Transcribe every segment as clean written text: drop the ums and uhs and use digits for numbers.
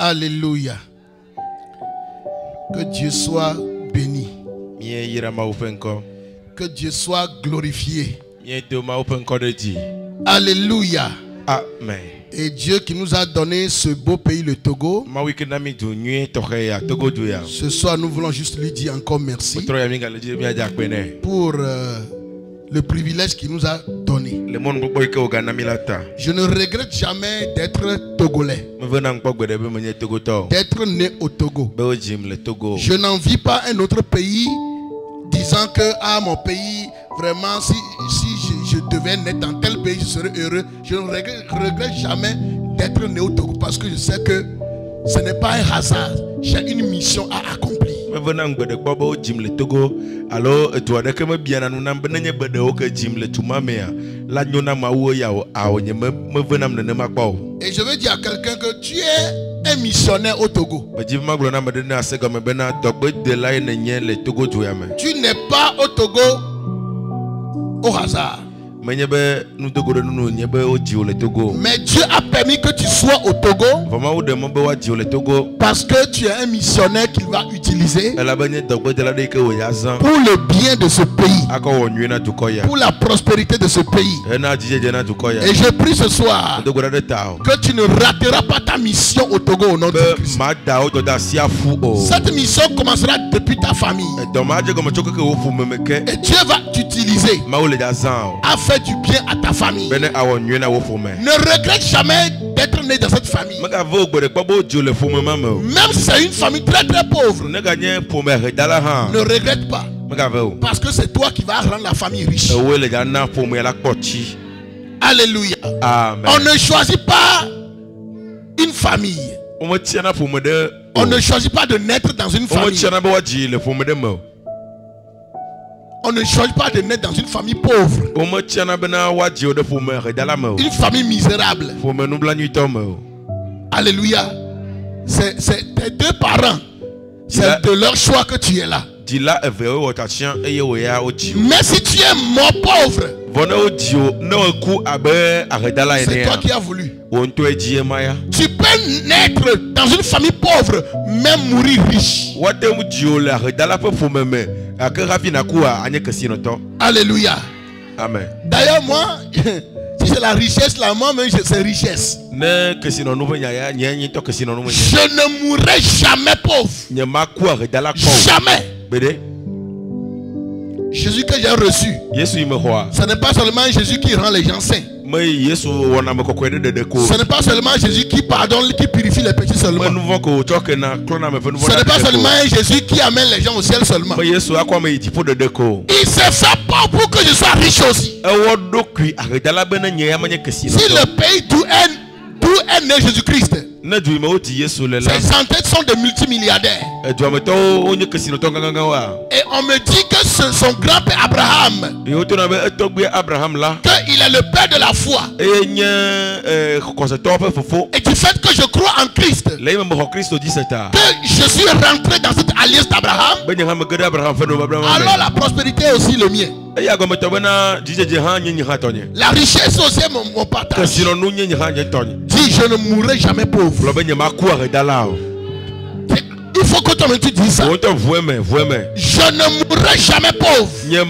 Alléluia. Que Dieu soit béni. Que Dieu soit glorifié. Alléluia. Amen. Et Dieu qui nous a donné ce beau pays, le Togo. Ce soir, nous voulons juste lui dire encore merci pour le privilège qu'il nous a donné. Je ne regrette jamais d'être Togolais, d'être né au Togo. Je n'envie pas un autre pays disant que mon pays, vraiment, si je devais naître dans tel pays, je serais heureux. Je ne regrette jamais d'être né au Togo parce que je sais que ce n'est pas un hasard. J'ai une mission à accomplir. Et je veux dire à quelqu'un que tu es un missionnaire au Togo. Tu n'es pas au Togo au hasard. Mais Dieu a permis que tu sois au Togo parce que tu es un missionnaire qu'il va utiliser pour le bien de ce pays, pour la prospérité de ce pays. Et je prie ce soir que tu ne rateras pas ta mission au Togo au nom de Christ. Cette mission commencera depuis ta famille. Et Dieu va t'utiliser à faire du bien à ta famille. Ne regrette jamais d'être né dans cette famille. Même si c'est une famille très très pauvre, ne regrette pas. Parce que c'est toi qui vas rendre la famille riche. Alléluia. Amen. On ne choisit pas une famille. On ne choisit pas de naître dans une famille. On ne choisit pas de naître dans une famille pauvre. Une famille misérable. Alléluia. C'est tes deux parents. C'est de leur choix que tu es là. Mais si tu es mort pauvre, c'est toi qui as voulu. Tu peux naître dans une famille pauvre, même mourir riche. Alléluia. Amen. D'ailleurs, moi, si c'est la richesse, là, moi-même, c'est richesse. Je ne mourrai jamais pauvre. Jamais. Jésus que j'ai reçu, ce n'est pas seulement Jésus qui rend les gens saints. Ce n'est pas seulement Jésus qui pardonne, qui purifie les péchés seulement. Ce n'est pas seulement Jésus qui amène les gens au ciel seulement. Il s'est fait pauvre pour que je sois riche aussi. Si le pays d'où est né Jésus-Christ, ses ancêtres sont des multimilliardaires. Et on me dit que son grand-père Abraham, qu'il est le père de la foi. Et du fait que je crois en Christ, que je suis rentré dans cette alliance d'Abraham, alors la prospérité est aussi le mien. La richesse aussi est mon partage. Dis, je ne mourrai jamais pauvre. Il faut que toi-même tu dises ça. Je ne mourrai jamais pauvre. Je ne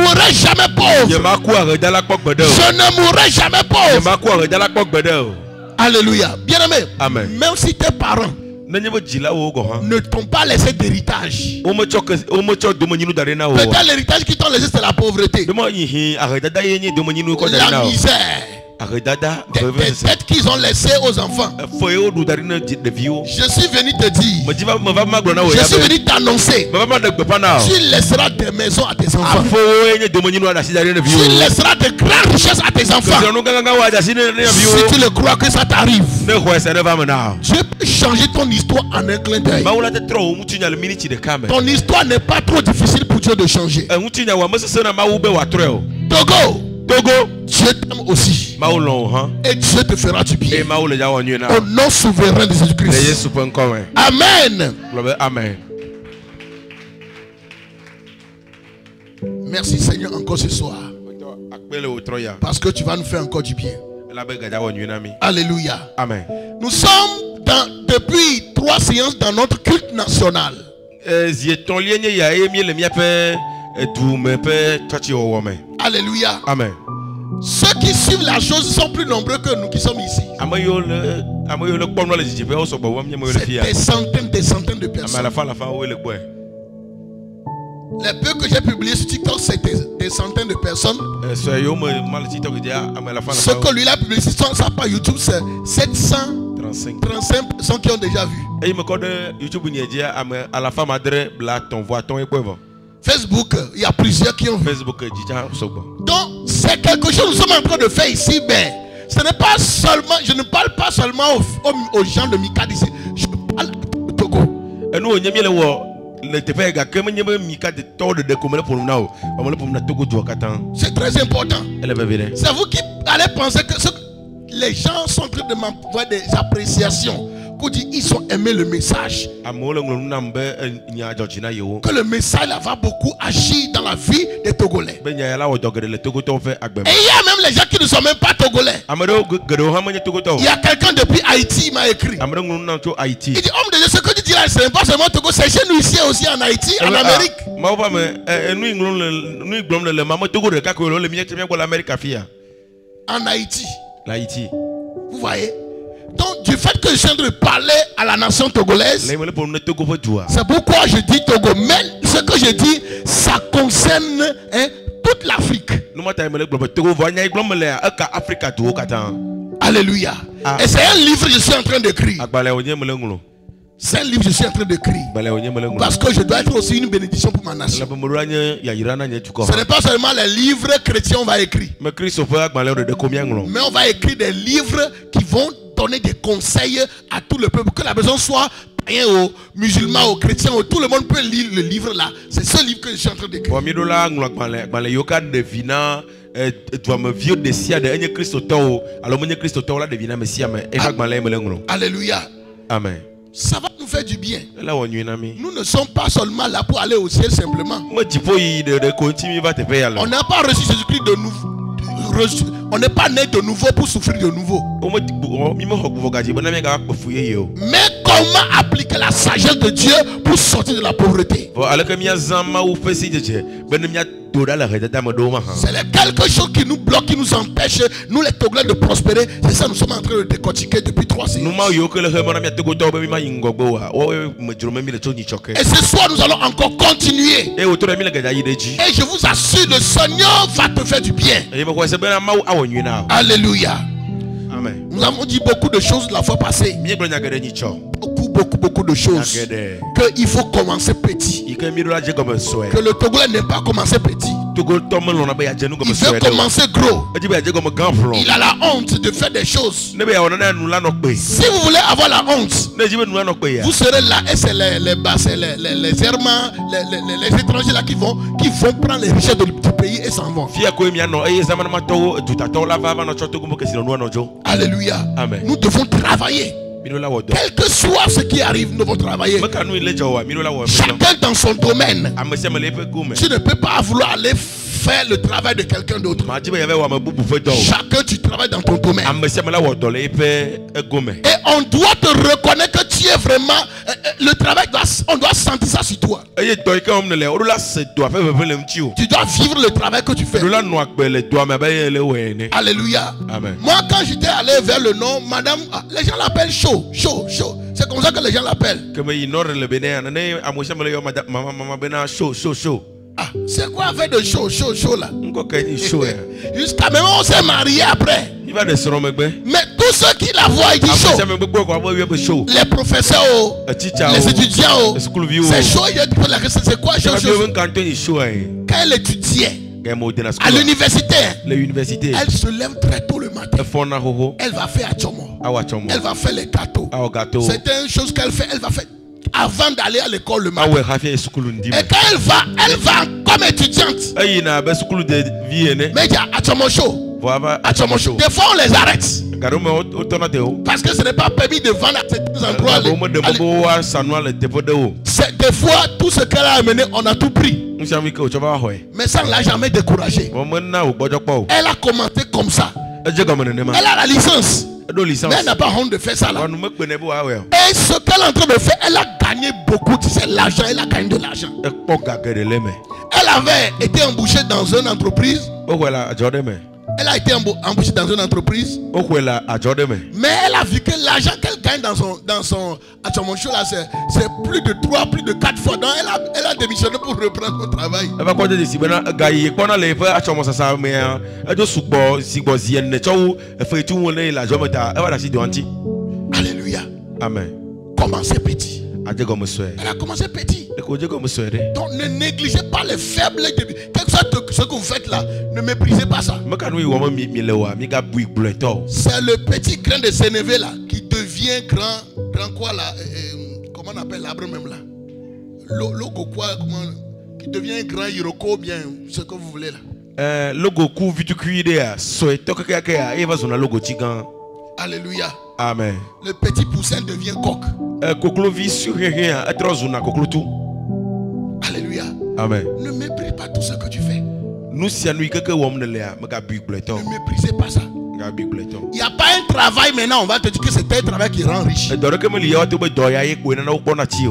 mourrai jamais pauvre. Je ne mourrai jamais pauvre. Alléluia. Bien-aimé, même si tes parents ne t'ont pas laissé d'héritage, peut-être l'héritage qu'ils t'ont laissé c'est la pauvreté, la misère, des têtes qu'ils ont laissées aux enfants. Je suis venu te dire, je suis venu t'annoncer, tu laisseras des maisons à tes enfants, tu laisseras de grandes richesses à tes enfants. Si tu le crois que ça t'arrive, Dieu peut changer ton histoire en un clin d'œil. Ton histoire n'est pas trop difficile pour Dieu de changer. Togo, Dieu t'aime aussi. Et Dieu te fera du bien. Au nom souverain de Jésus-Christ. Amen. Amen. Merci Seigneur encore ce soir. Parce que tu vas nous faire encore du bien. Alléluia. Amen. Nous sommes depuis 3 séances dans notre culte national. Alléluia. Amen. Ceux qui suivent la chose sont plus nombreux que nous qui sommes ici. C'est des centaines de personnes. Les peu que j'ai publiés sur TikTok, c'est des centaines de personnes. Ce que lui a publié sur sa page YouTube, c'est 735 personnes qui ont déjà vu. Facebook, il y a plusieurs qui ont vu. Donc, c'est quelque chose que nous sommes en train de faire ici, mais ce n'est pas seulement, je ne parle pas seulement aux gens de Mika d'ici, je parle au Togo. C'est très important. C'est vous qui allez penser que les gens sont en train de m'envoyer des appréciations. Ils ont aimé le message. Que le message là va beaucoup agir dans la vie des Togolais. Et il y a même les gens qui ne sont même pas Togolais. Il y a quelqu'un depuis Haïti qui m'a écrit. Il dit, homme de Dieu, ce que tu dis là, ce n'est pas seulement Togo, c'est chez nous ici aussi en Haïti, en Amérique. En Haïti. Vous voyez? Donc, du fait que je suis en train de parler à la nation togolaise, c'est pourquoi je dis Togo. Mais ce que je dis, ça concerne toute l'Afrique. Alléluia. Et c'est un livre que je suis en train d'écrire. C'est un livre que je suis en train d'écrire. Parce que je dois être aussi une bénédiction pour ma nation. Ce n'est pas seulement les livres chrétiens qu'on va écrire. Mais on va écrire des livres qui vont donner des conseils à tout le peuple. Que la personne soit païen ou musulman ou chrétien, tout le monde peut lire le livre là. C'est ce livre que je suis en train d'écrire. Alléluia. Amen. Ça va nous faire du bien. Nous ne sommes pas seulement là pour aller au ciel simplement. On n'a pas reçu Jésus-Christ de nouveau. On n'est pas né de nouveau pour souffrir de nouveau. Mais comment appliquer la sagesse de Dieu pour sortir de la pauvreté? C'est quelque chose qui nous bloque, qui nous empêche, nous les Togolais, de prospérer. C'est ça que nous sommes en train de décortiquer depuis 3 séances. Et ce soir, nous allons encore continuer. Et je vous assure, le Seigneur va te faire du bien. Alléluia. Amen. Nous avons dit beaucoup de choses la fois passée. Beaucoup de choses. Qu'il faut commencer petit. Que le Togolais n'aime pas commencer petit. Il veut commencer gros. Il a la honte de faire des choses. Si vous voulez avoir la honte, vous serez là et c'est les Hermans, les étrangers là qui vont prendre les richesses du pays et s'en vont. Alléluia. Amen. Nous devons travailler. Quel que soit ce qui arrive, nous devons travailler. Chacun dans son domaine. Tu ne peux pas vouloir aller faire le travail de quelqu'un d'autre. Chacun, tu travailles dans ton domaine. Et on doit te reconnaître que tu es vraiment le travail, on doit sentir ça sur toi. Tu dois vivre le travail que tu fais. Alléluia. Amen. Moi, quand j'étais allé vers le nom, madame, les gens l'appellent chaud. C'est comme ça que les gens l'appellent. C'est quoi avec de chaud là? Jusqu'à même on s'est marié après. Mais tous ceux qui la voient, ils disent chaud. Les professeurs, les étudiants, c'est chaud. C'est quoi chaud? Quand elle étudiait à l'université, elle se lève très tôt le matin. Elle va faire Achomo. Elle va faire les gâteaux. C'est une chose qu'elle fait. Elle va faire avant d'aller à l'école le matin. Et quand elle va comme étudiante. Mais il y a Achomo chaud. Des fois on les arrête. Parce que ce n'est pas permis de vendre à certains endroits. Des fois, tout ce qu'elle a amené, on a tout pris. Mais ça ne l'a jamais découragé. Elle a commencé comme ça. Elle a la licence. Mais elle n'a pas honte de faire ça là. Et ce qu'elle est en train de faire, elle a gagné beaucoup, tu sais, l'argent. Elle a gagné de l'argent. Elle avait été embauchée dans une entreprise. Elle a été embauchée dans une entreprise. Mais elle a vu que l'argent qu'elle gagne dans son show là, c'est plus de 3, plus de 4 fois. Donc elle a démissionné pour reprendre le travail. Alléluia. Amen. Commencez petit. Elle a commencé petit. Donc ne négligez pas les faibles débuts. Quel que soit ce que vous faites là, ne méprisez pas ça. C'est le petit grain de sénévé là qui devient grand quoi là, comment on appelle l'arbre même là, logo quoi, comment, qui devient grand iroko bien, ce que vous voulez là. Logo coup vitu cuire so etokaka eva zona logo tigan. Alléluia. Amen. Le petit poussin devient coq. Alléluia. Amen. Ne méprise pas tout ce que tu fais. Ne méprisez pas ça. Il n'y a pas un travail maintenant, on va te dire que c'est un travail qui rend riche.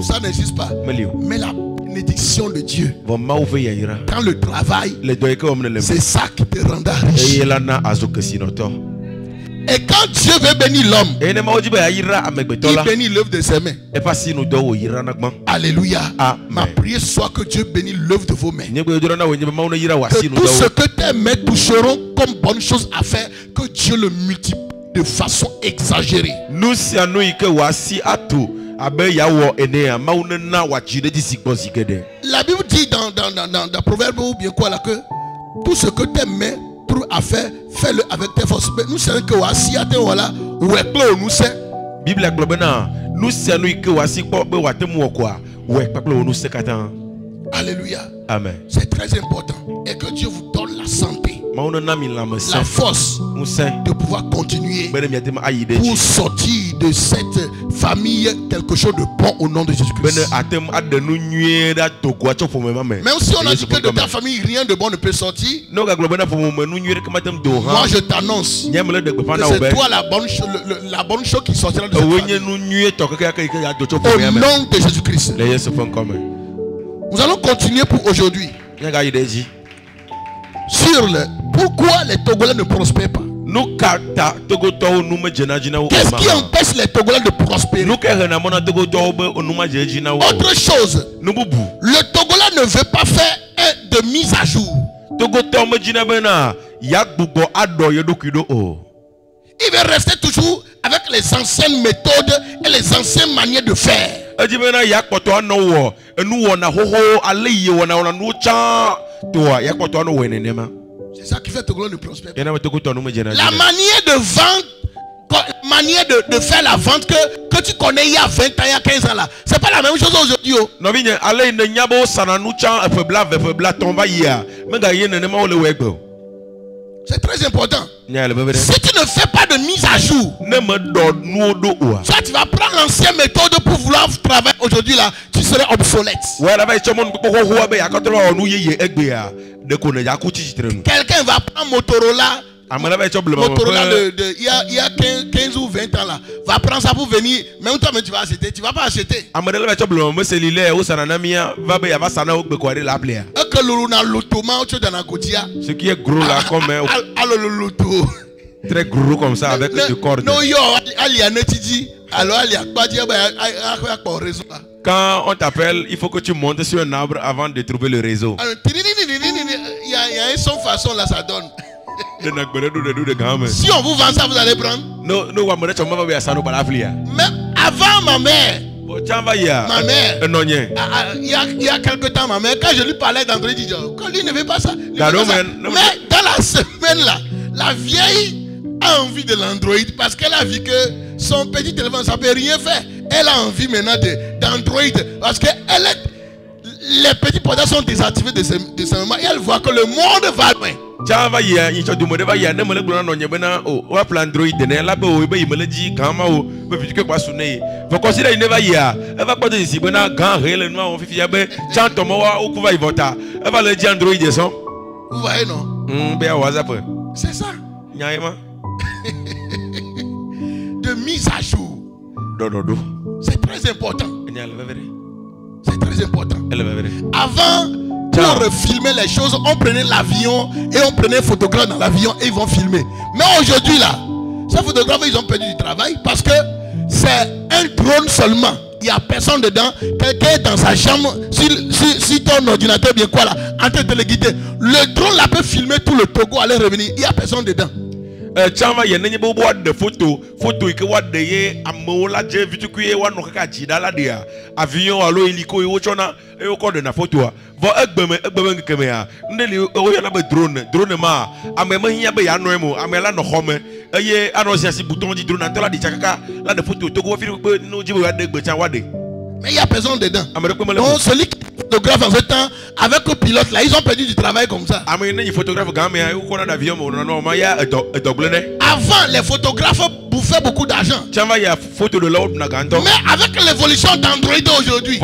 Ça n'existe pas. Mais la bénédiction de Dieu, quand le travail, c'est ça qui te rendra riche. Et quand Dieu veut bénir l'homme, il bénit l'œuvre de ses mains. Alléluia. Ma prière soit que Dieu bénisse l'œuvre de vos mains. Que tout ce que tes mains toucheront comme bonne chose à faire, que Dieu le multiplie de façon exagérée. La Bible dit dans Proverbe ou bien quoi là, que tout ce que tes mains à faire, fais-le avec tes forces. Mais nous savons que voici à voilà, où est clos nous c'est. Bible a globena, nous savons que voici quoi, mais what moi quoi, où est pas clos nous c'est qu'attend. Alléluia. Amen. C'est très important et que Dieu vous donne la santé, la force de pouvoir continuer pour sortir de cette famille quelque chose de bon au nom de Jésus-Christ. Même si on a dit que de ta famille rien de bon ne peut sortir, moi je t'annonce que c'est toi la bonne chose qui sortira de cette famille. Au nom de Jésus-Christ. Nous allons continuer pour aujourd'hui sur pourquoi les Togolais ne prospèrent pas. Qu'est-ce qui empêche les Togolais de prospérer? Autre chose, le Togolais ne veut pas faire de mise à jour. Il veut rester toujours avec les anciennes méthodes et les anciennes manières de faire. C'est ça qui fait que Togolais ne prospère pas. La manière de vendre, la manière de faire la vente que tu connais il y a 20 ans, il y a 15 ans là, c'est pas la même chose aujourd'hui. C'est très important. Si tu ne fais pas de mise à jour, soit tu vas prendre l'ancienne méthode pour vouloir travailler aujourd'hui là, tu serais obsolète. Quelqu'un va prendre Motorola. Motorola il y a 15 ou 20 ans là, va prendre ça pour venir. Même toi tu vas acheter, tu vas pas acheter. Ce qui est gros là comme très gros comme ça avec du corde. Quand on t'appelle, il faut que tu montes sur un arbre avant de trouver le réseau. Il y a une seule façon là, ça donne. Si on vous vend ça, vous allez prendre. Mais avant ma mère, il y a quelque temps, ma mère, quand je lui parlais d'Android, il dit quand lui ne veut pas ça. Mais dans la semaine là, la vieille a envie de l'Android parce qu'elle a vu que son petit téléphone, ça ne peut rien faire. Elle a envie maintenant d'Android parce que les petits portables sont désactivés de ce moment et elle voit que le monde va loin. Vous voyez non? C'est ça. de mise à jour. C'est très important. C'est très important. Avant, pour filmer les choses, on prenait l'avion et on prenait un photographe dans l'avion et ils vont filmer. Mais aujourd'hui là, ces photographes ils ont perdu du travail parce que c'est un drone seulement. Il n'y a personne dedans. Quelqu'un est dans sa chambre, si ton ordinateur bien quoi là, en train de le guider. Le drone là peut filmer tout le Togo, aller revenir. Il n'y a personne dedans. Chama ye nenye bo de photo ike wa de ye amola je vitu kuye wa no kaka jida la dia avion alo hélico e wo chona e wo ko de na photo a vo egbeme nkeme ya ndeli o ya na be drone ma amema hia be ya no emo amela no home eye anosia si bouton di drone antola di chakaka la de photo to go fi no jibo ya de gbe chan wa de. Mais il n'y a personne dedans. Donc celui qui photographe en ce temps, avec le pilote là, ils ont perdu du travail comme ça. Avant, les photographes bouffaient beaucoup d'argent. Mais avec l'évolution d'Android aujourd'hui,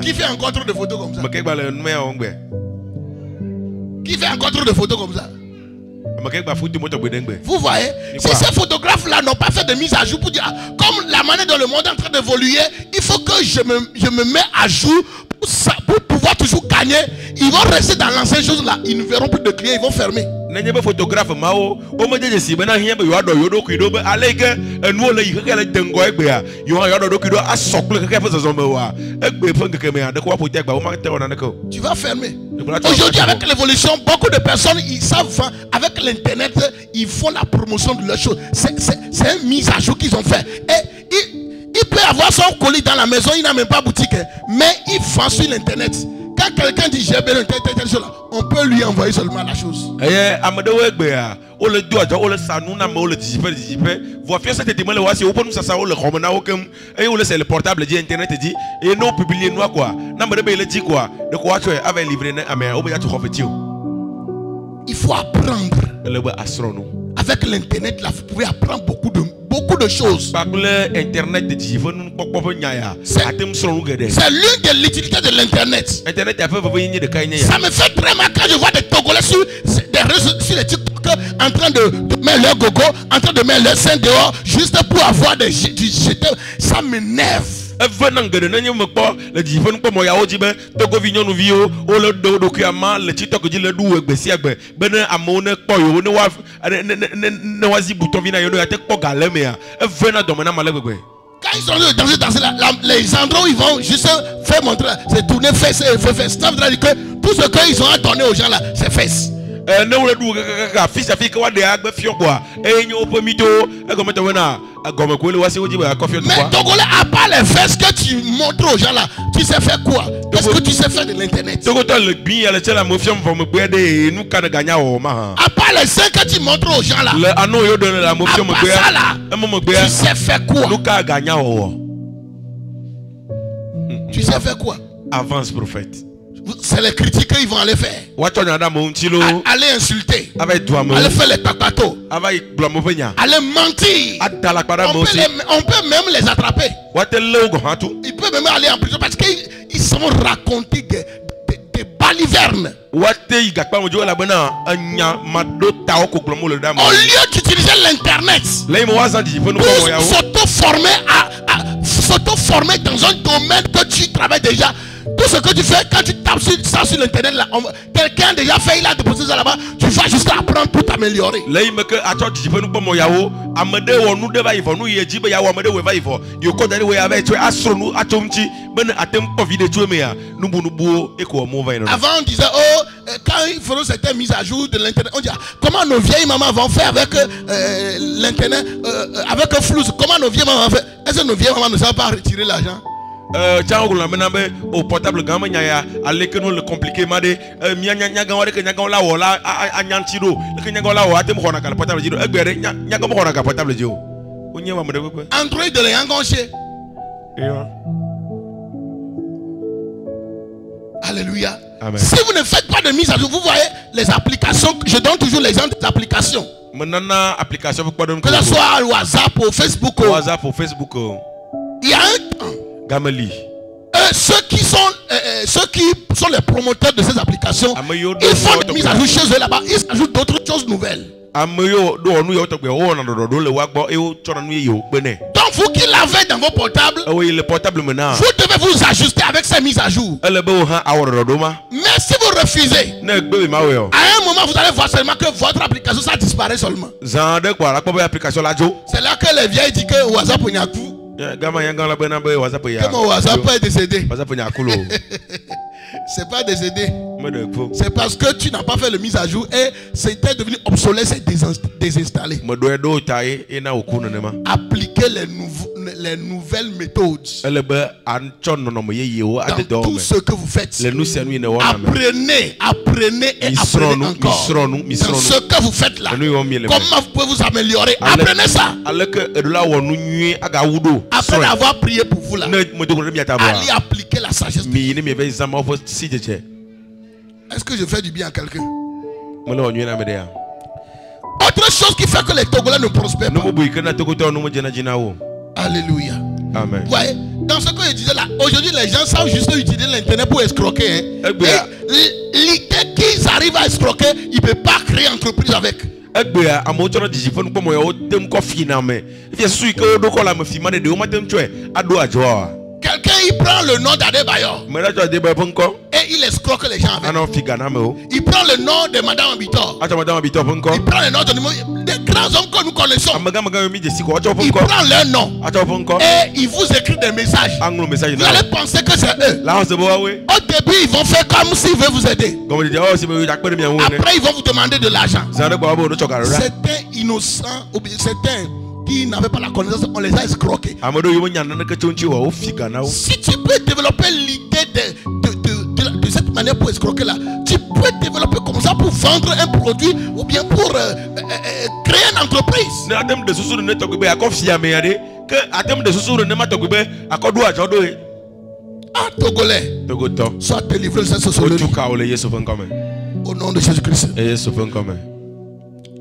qui fait encore trop de photos comme ça? Qui fait encore trop de photos comme ça? Vous voyez, si ces photographes-là n'ont pas fait de mise à jour pour dire, comme la manière dont le monde est en train d'évoluer, il faut que je me mets à jour pour pouvoir toujours gagner. Ils vont rester dans l'ancienne chose là, ils ne verront plus de clients, ils vont fermer. Photographe tu vas fermer. Aujourd'hui avec l'évolution, beaucoup de personnes ils savent avec l'internet, ils font la promotion de leurs choses. C'est une mise à jour qu'ils ont fait. Et il peut avoir son colis dans la maison, il n'a même pas boutique, mais il vend sur l'internet. Quand quelqu'un dit j'ai besoin de chose, on peut lui envoyer seulement la chose. Le portable dit internet dit et non publier noir quoi. Dit quoi de quoi tu avais livré il faut apprendre. Avec l'internet là, vous pouvez apprendre beaucoup de choses. C'est l'une de l'utilité de l'internet. Ça me fait très mal quand je vois des Togolais sur les TikTok en train de mettre leur gogo, en train de mettre leur sein dehors juste pour avoir des jetés. Ça m'énerve. Quand ils sont danser les endroits où ils vont juste faire montrer, c'est tourner fesses. Ça veut dire que tout ce qu'ils ont à donner aux gens là, c'est fesses. Mais Togolais, à part les fesses que tu montres aux gens là, tu sais faire quoi? Qu'est-ce que tu sais faire de l'internet? À part les seins que tu montres aux gens là, à part ça là, tu sais faire quoi? Tu sais faire quoi? Avance prophète. C'est les critiques qu'ils vont aller faire. Aller insulter. Aller faire les tatatos. Aller mentir. On peut même les attraper. Ils peuvent même aller en prison parce qu'ils sont racontés des balivernes. Au lieu d'utiliser l'internet pour s'auto-former dans un domaine que tu travailles déjà. Tout ce que tu fais, quand tu tapes ça sur l'internet, quelqu'un a déjà fait, il a déposé ça là-bas, tu vas jusqu'à apprendre pour t'améliorer. Avant on disait, oh, quand ils feront certaines mises à jour de l'internet, on dit, comment nos vieilles mamans vont faire avec l'internet, avec un flou, comment nos vieilles mamans vont faire? Est-ce que nos vieilles mamans ne savent pas retirer l'argent? Au portable gamin ya avec nous le compliqué madé nya gawale que nya gawla wala anyantiro le que nya gawla wa tem khona kala portable jiro egbere nya gamo khona ka portable jiro onye wa mede ko Android de yangonche. Alléluia. Amen. Si vous ne faites pas de mise à jour, vous voyez les applications, je donne toujours l'exemple des applications. Maintenant application que ce soit WhatsApp ou Facebook. Il y a un temps ceux qui sont les promoteurs de ces applications, ils font des mises à jour chez eux là-bas, ils ajoutent d'autres choses nouvelles. Donc vous qui l'avez dans vos portables, vous devez vous ajuster avec ces mises à jour. Mais si vous refusez, à un moment vous allez voir seulement que votre application ça disparaît seulement. C'est là que les vieilles disent que WhatsApp n'y a plus. Que mon WhatsApp est décédé. C'est pas décédé. C'est parce que tu n'as pas fait le mise à jour et c'était devenu obsolète, c'est désinstallé. Appliquez les nouvelles méthodes dans tout ce que vous faites. Apprenez et apprenez encore dans ce que vous faites là. Comment vous pouvez vous améliorer? Apprenez ça. Après avoir prié pour vous là, allez appliquer la sagesse. Est-ce que je fais du bien à quelqu'un? Autre chose qui fait que les Togolais ne prospèrent pas. Alléluia. Amen. Ouais, dans ce que je disais là, aujourd'hui les gens savent juste utiliser l'internet pour escroquer. Hein. L'idée qu'ils arrivent à escroquer, ils ne peuvent pas créer entreprise avec. Quelqu'un il prend le nom d'Adebayor et il escroque les gens avec. Il prend le nom de Madame Abitor. Il prend le nom des grands hommes que nous connaissons. Il prend leur nom et il vous écrit des messages. Vous allez penser que c'est eux. Au début ils vont faire comme s'ils veulent vous aider. Après ils vont vous demander de l'argent. Certains innocents ou bien certains qui n'avaient pas la connaissance, on les a escroqués. Si tu peux développer l'idée de cette manière pour escroquer là, tu peux développer comme ça pour vendre un produit ou bien pour créer une entreprise. Ah, Togolais, sois délivré de cette sorcellerie. Au nom de Jésus-Christ.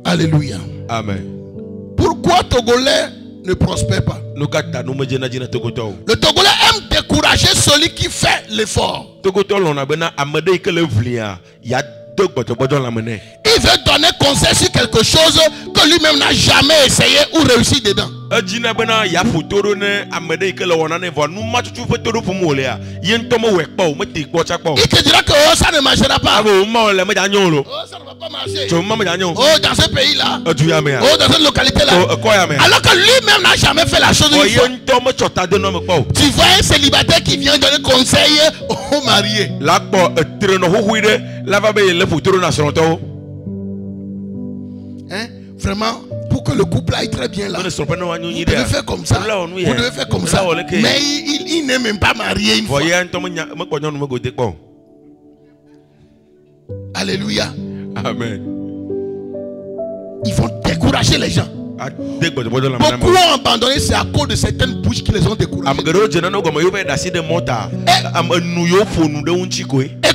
Alléluia. Amen. Pourquoi Togolais ne prospère pas? Le Togolais aime décourager celui qui fait l'effort. Il veut donner conseil sur quelque chose que lui-même n'a jamais essayé ou réussi dedans. Il te dira que oh, ça ne marchera pas. Oh, ça ne va pas marcher. Oh, dans ce pays-là. Oh, dans cette localité-là. Alors que lui-même n'a jamais fait la chose une fois. Tu vois un célibataire qui vient donner conseil aux mariés. Hein? Vraiment, pour que le couple aille très bien là, vous devez faire comme ça. Vous devez faire comme ça. Mais il n'est même pas marié une fois. Alléluia. Amen. Ils vont décourager les gens. Beaucoup ont abandonné, c'est à cause de certaines bouches qui les ont découragés. Et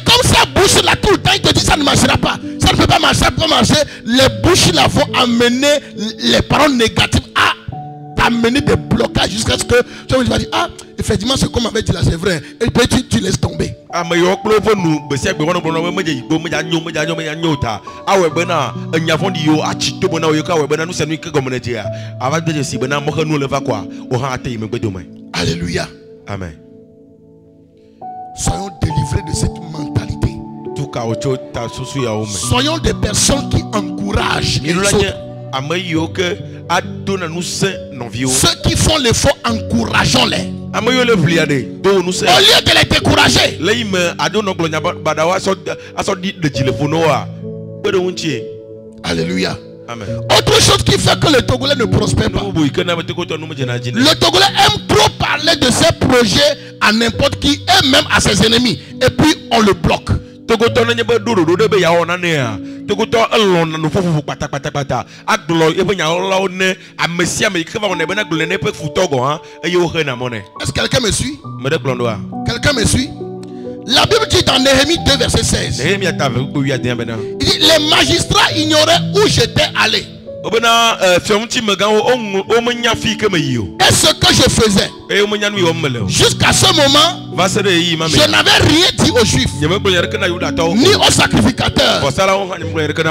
comme ça bouche là tout le temps, il te dit ça ne marchera pas. Ça ne peut pas marcher, ça ne peut pas marcher. Les bouches là vont amener les paroles négatives à amener des blocages jusqu'à ce que tu vas dire ah effectivement ce qu'on m'avait dit là c'est vrai. Et puis tu laisses tomber. Alléluia. Amen. Soyons délivrés de cette mentalité. Soyons des personnes qui encouragent les autres. Ceux qui font l'effort, encourageons-les. Au lieu de les décourager. Alléluia. Amen. Autre chose qui fait que le Togolais ne prospère pas. Le Togolais aime trop parler de ses projets à n'importe qui et même à ses ennemis. Et puis on le bloque. Est-ce que quelqu'un me suit? Quelqu'un me suit? La Bible dit dans Néhémie 2 verset 16. Il dit les magistrats ignoraient où j'étais allé. Et ce que je faisais, jusqu'à ce moment, je n'avais rien dit aux Juifs, ni aux sacrificateurs,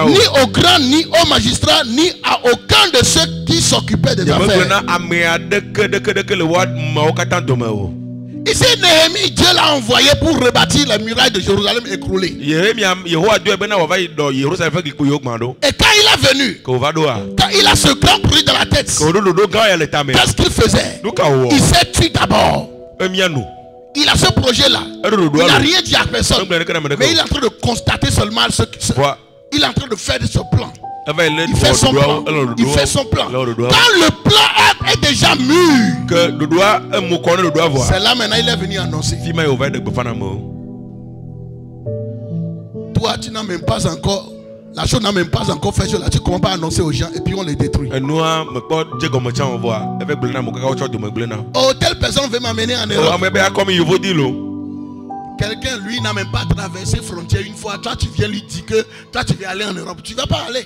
ni aux grands, ni aux magistrats, ni à aucun de ceux qui s'occupaient des affaires. Ici, Néhémie, Dieu l'a envoyé pour rebâtir la muraille de Jérusalem écroulée. Et quand il est venu, quand il a ce grand bruit dans la tête, qu'est-ce qu'il faisait? Il s'est tué d'abord. Il a ce projet-là. Il n'a rien dit à personne. Mais il est en train de constater seulement il est en train de faire de ce plan. Il fait son plan. Il fait son plan. Quand le plan est déjà mûr, c'est là maintenant il est venu annoncer. Toi, tu n'as même pas encore. La chose n'a même pas encore fait. Là, tu commences pas à annoncer aux gens et puis on les détruit. Oh, telle personne veut m'amener en Europe. Quelqu'un, lui, n'a même pas traversé frontière une fois. Toi, tu viens lui dire que toi, tu veux aller en Europe. Tu ne vas pas aller.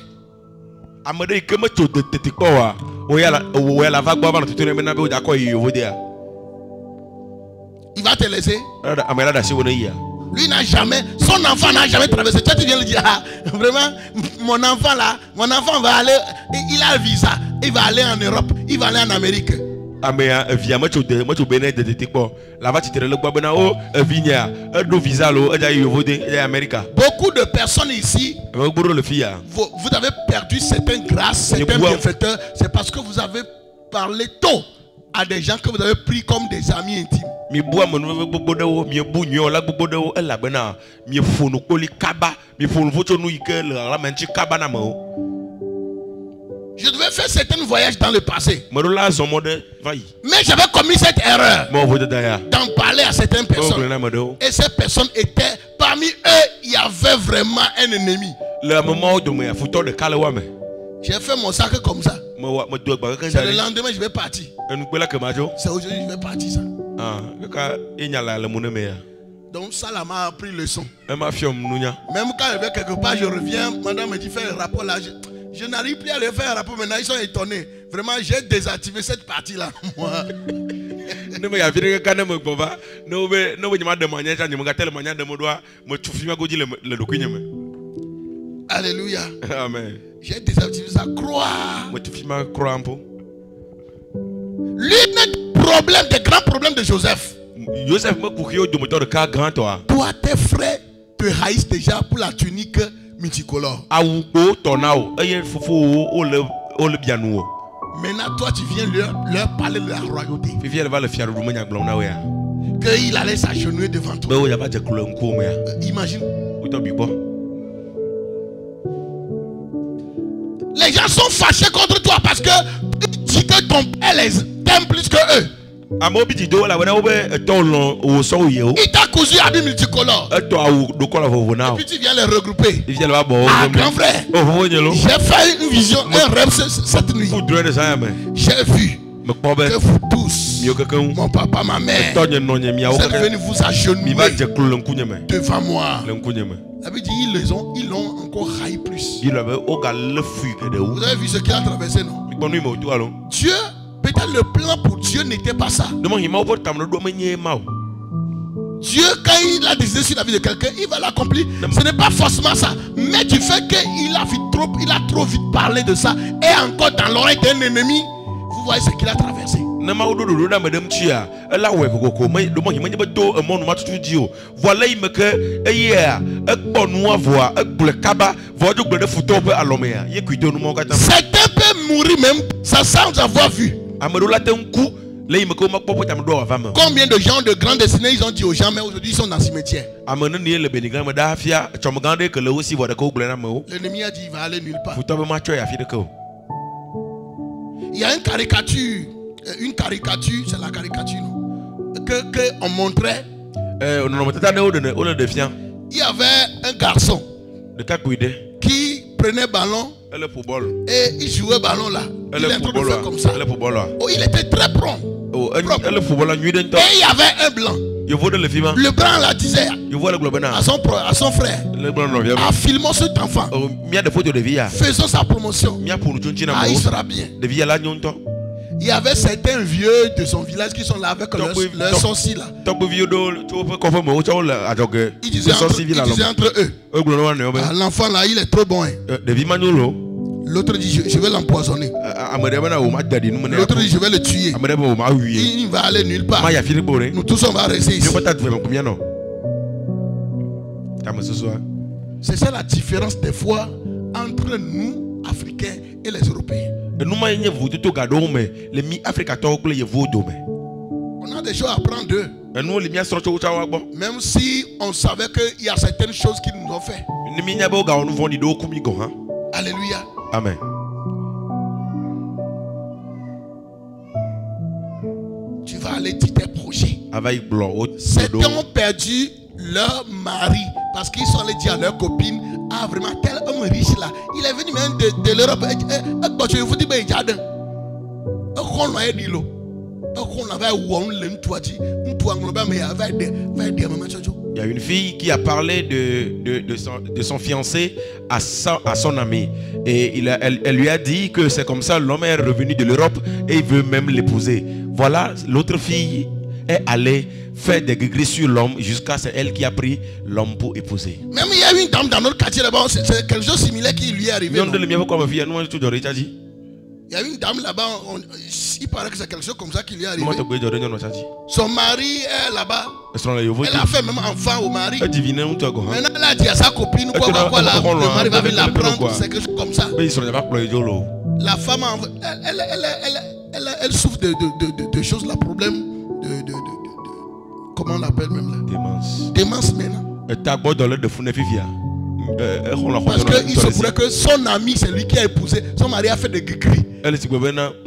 Il va te laisser. Lui n'a jamais, son enfant n'a jamais traversé. Toi, tu viens lui dire, ah, vraiment, mon enfant là, mon enfant va aller, il a un visa, il va aller en Europe, il va aller en Amérique. Beaucoup de personnes ici, vous avez perdu certaines grâces, certains bienfaiteurs, c'est parce que vous avez parlé tôt à des gens que vous avez pris comme des amis intimes. Je devais faire certains voyages dans le passé. Mais j'avais commis cette erreur d'en parler à certaines personnes. Et ces personnes étaient, parmi eux, il y avait vraiment un ennemi. J'ai fait mon sac comme ça. C'est le lendemain, je vais partir. C'est aujourd'hui, je vais partir ça. Donc ça là m'a appris leçon. Même quand je vais quelque part, je reviens, madame me dit fais un rapport là. Je n'arrive plus à le faire un rapport maintenant, ils sont étonnés. Vraiment, j'ai désactivé cette partie là. Moi. Alléluia. Amen. J'ai désactivé ça. Croire. L'un des problèmes, des grands problèmes de Joseph. Toi, tes frères te haïssent déjà pour la tunique multicolore. Maintenant, toi, tu viens leur parler de la royauté. Qu'il allait s'agenouiller devant toi. Imagine. Les gens sont fâchés contre toi parce que tu dis que ton père les t'aime plus que eux. Il t'a cousu habit multicolore. Et puis tu viens les regrouper. Ah, grand frère, j'ai fait une vision, un rêve cette nuit. J'ai vu que vous tous, mon papa, ma mère, vous êtes venus vous agenouiller devant moi. Ils l'ont encore haï plus. Vous avez vu ce qu'il a traversé, non? Dieu, peut-être le plan pour Dieu n'était pas ça. Dieu, quand il a décidé sur la vie de quelqu'un, il va l'accomplir. Ce n'est pas forcément ça. Mais du fait qu'il a trop vite parlé de ça, et encore dans l'oreille d'un ennemi, vous voyez ce qu'il a traversé. Certains peuvent mourir même sans avoir vu. Combien de gens de grands destinés ils ont dit aux gens, mais aujourd'hui ils sont dans le cimetière. L'ennemi a dit il va aller nulle part. Il y a une caricature, c'est la caricature que on montrait. Il y avait un garçon qui prenait ballon et il jouait ballon là. Il est en train de faire comme ça. Oh, il était très prompt. Et il y avait un blanc. Le grand la disait à son frère, en filmant cet enfant, faisons sa promotion. Ah, il sera bien. Il y avait certains vieux de son village qui sont là avec leurs sorciers là. Ils disaient entre eux, ah, l'enfant là, il est trop bon. Hein. L'autre dit, je vais l'empoisonner. L'autre dit, je vais le tuer. Il ne va aller nulle part. Nous tous, on va rester ici. C'est ça la différence des fois entre nous, Africains, et les Européens. On a des choses à apprendre d'eux. Même si on savait qu'il y a certaines choses qu'ils nous ont fait. Alléluia. Amen. Tu vas aller dire tes projets. Certains ont perdu leur mari parce qu'ils sont allés dire à leur copine, ah vraiment tel homme riche là, il est venu même de l'Europe. Il y a une fille qui a parlé de son fiancé à son ami. Et elle lui a dit que c'est comme ça, l'homme est revenu de l'Europe et il veut même l'épouser. Voilà, l'autre fille est allée faire des gris sur l'homme jusqu'à c'est elle qui a pris l'homme pour épouser. Même il y a une dame dans notre quartier là-bas, c'est quelque chose de similaire qui lui est arrivé. Il y a une dame là-bas, il paraît que c'est quelque chose comme ça qui lui est arrivé. Son mari est là-bas. Elle a fait même enfant au mari. Maintenant elle a dit à sa copine quoi, le mari va venir la prendre, c'est quelque chose comme ça. La femme, elle souffre de choses, le problème de comment on l'appelle même là? Démence maintenant. Parce qu'il se pourrait que son ami, c'est lui qui a épousé. Son mari a fait des gris. Et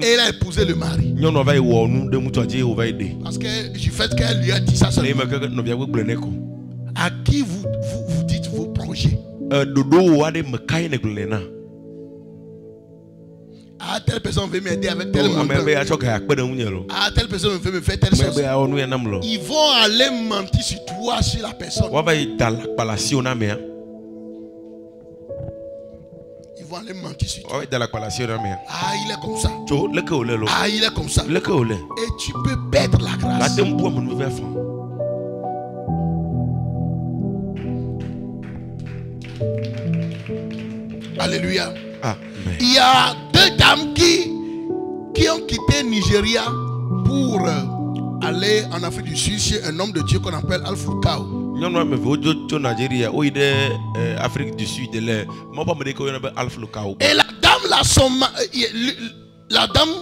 elle a épousé le mari. Parce que du fait qu'elle lui a dit ça seulement. À qui vous dites vos projets? Ah, telle personne veut m'aider avec tel montant. Ah, telle personne veut me faire telle chose. Ils vont aller mentir sur toi, sur la personne. Ils vont aller mentir sur toi. Ah, il est comme ça. Ah, il est comme ça. Et tu peux perdre la grâce. Alléluia. Il y a deux dames qui ont quitté Nigeria pour aller en Afrique du Sud chez un homme de Dieu qu'on appelle Alfukao. Et la dame,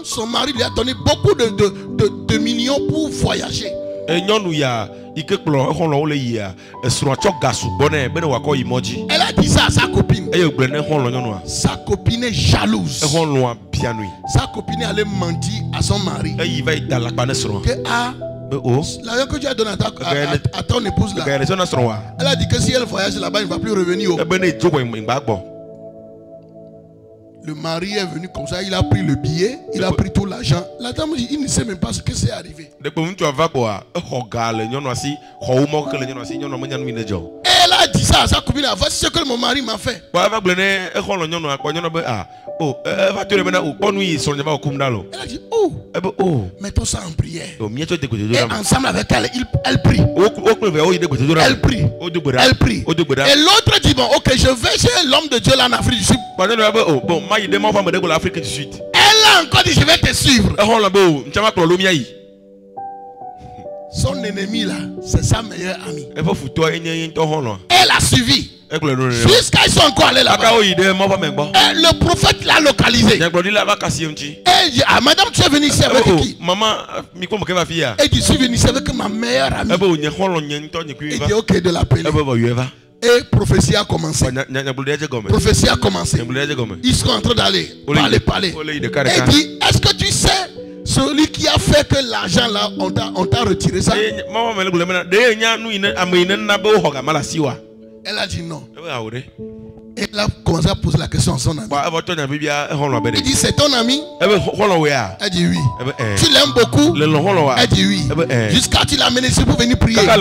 son mari lui a donné beaucoup de millions pour voyager. Elle a dit ça à sa copine. Sa copine est jalouse. Sa copine allait mentir à son mari. Que l'argent que tu as donné à ton épouse là, elle a dit que si elle voyage là-bas, il ne va plus revenir. Le mari est venu comme ça, il a pris le billet, il a pris tout l'argent. La dame dit, il ne sait même pas ce que c'est arrivé. Elle a dit ça à sa copine, voici ce que mon mari m'a fait. Elle a dit, mettons ça en prière. Et ensemble avec elle, elle prie. Elle prie. Elle prie. Et l'autre dit, bon, ok, je vais chez l'homme de Dieu là en Afrique du Sud. Elle a encore dit, je vais te suivre. Son ennemi là, c'est sa meilleure amie. Elle a suivi. Jusqu'à ils sont encore allés là-bas. Le prophète l'a localisé. Et dit, ah, madame, tu es venue ici avec qui? Elle dit, je suis venue ici avec ma meilleure amie. Il dit, ok, de l'appeler. Et prophétie a commencé. Prophétie a commencé. Ils sont en train d'aller parler. Et dit, est-ce que tu sais celui qui a fait que l'argent là, on t'a retiré ça? Elle a dit non. Et il a commencé à poser la question à son ami. Il dit, c'est ton ami? Elle dit oui. Tu l'aimes beaucoup? Elle dit oui. Jusqu'à tu l'as amené ici pour venir prier. Elle a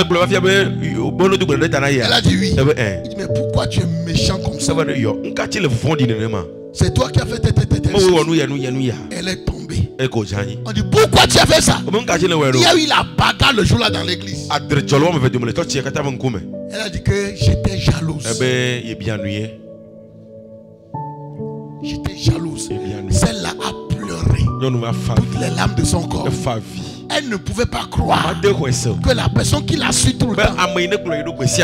dit oui. Il dit, mais pourquoi tu es méchant comme ça? C'est toi qui as fait tes. Elle est tombée. On dit, pourquoi tu as fait ça? Il y a eu la bagarre le jour là dans l'église. Elle a dit que j'étais jalouse. J'étais jalouse. Celle-là a pleuré toutes les larmes de son corps. Elle ne pouvait pas croire que la personne qui la suit tout le temps,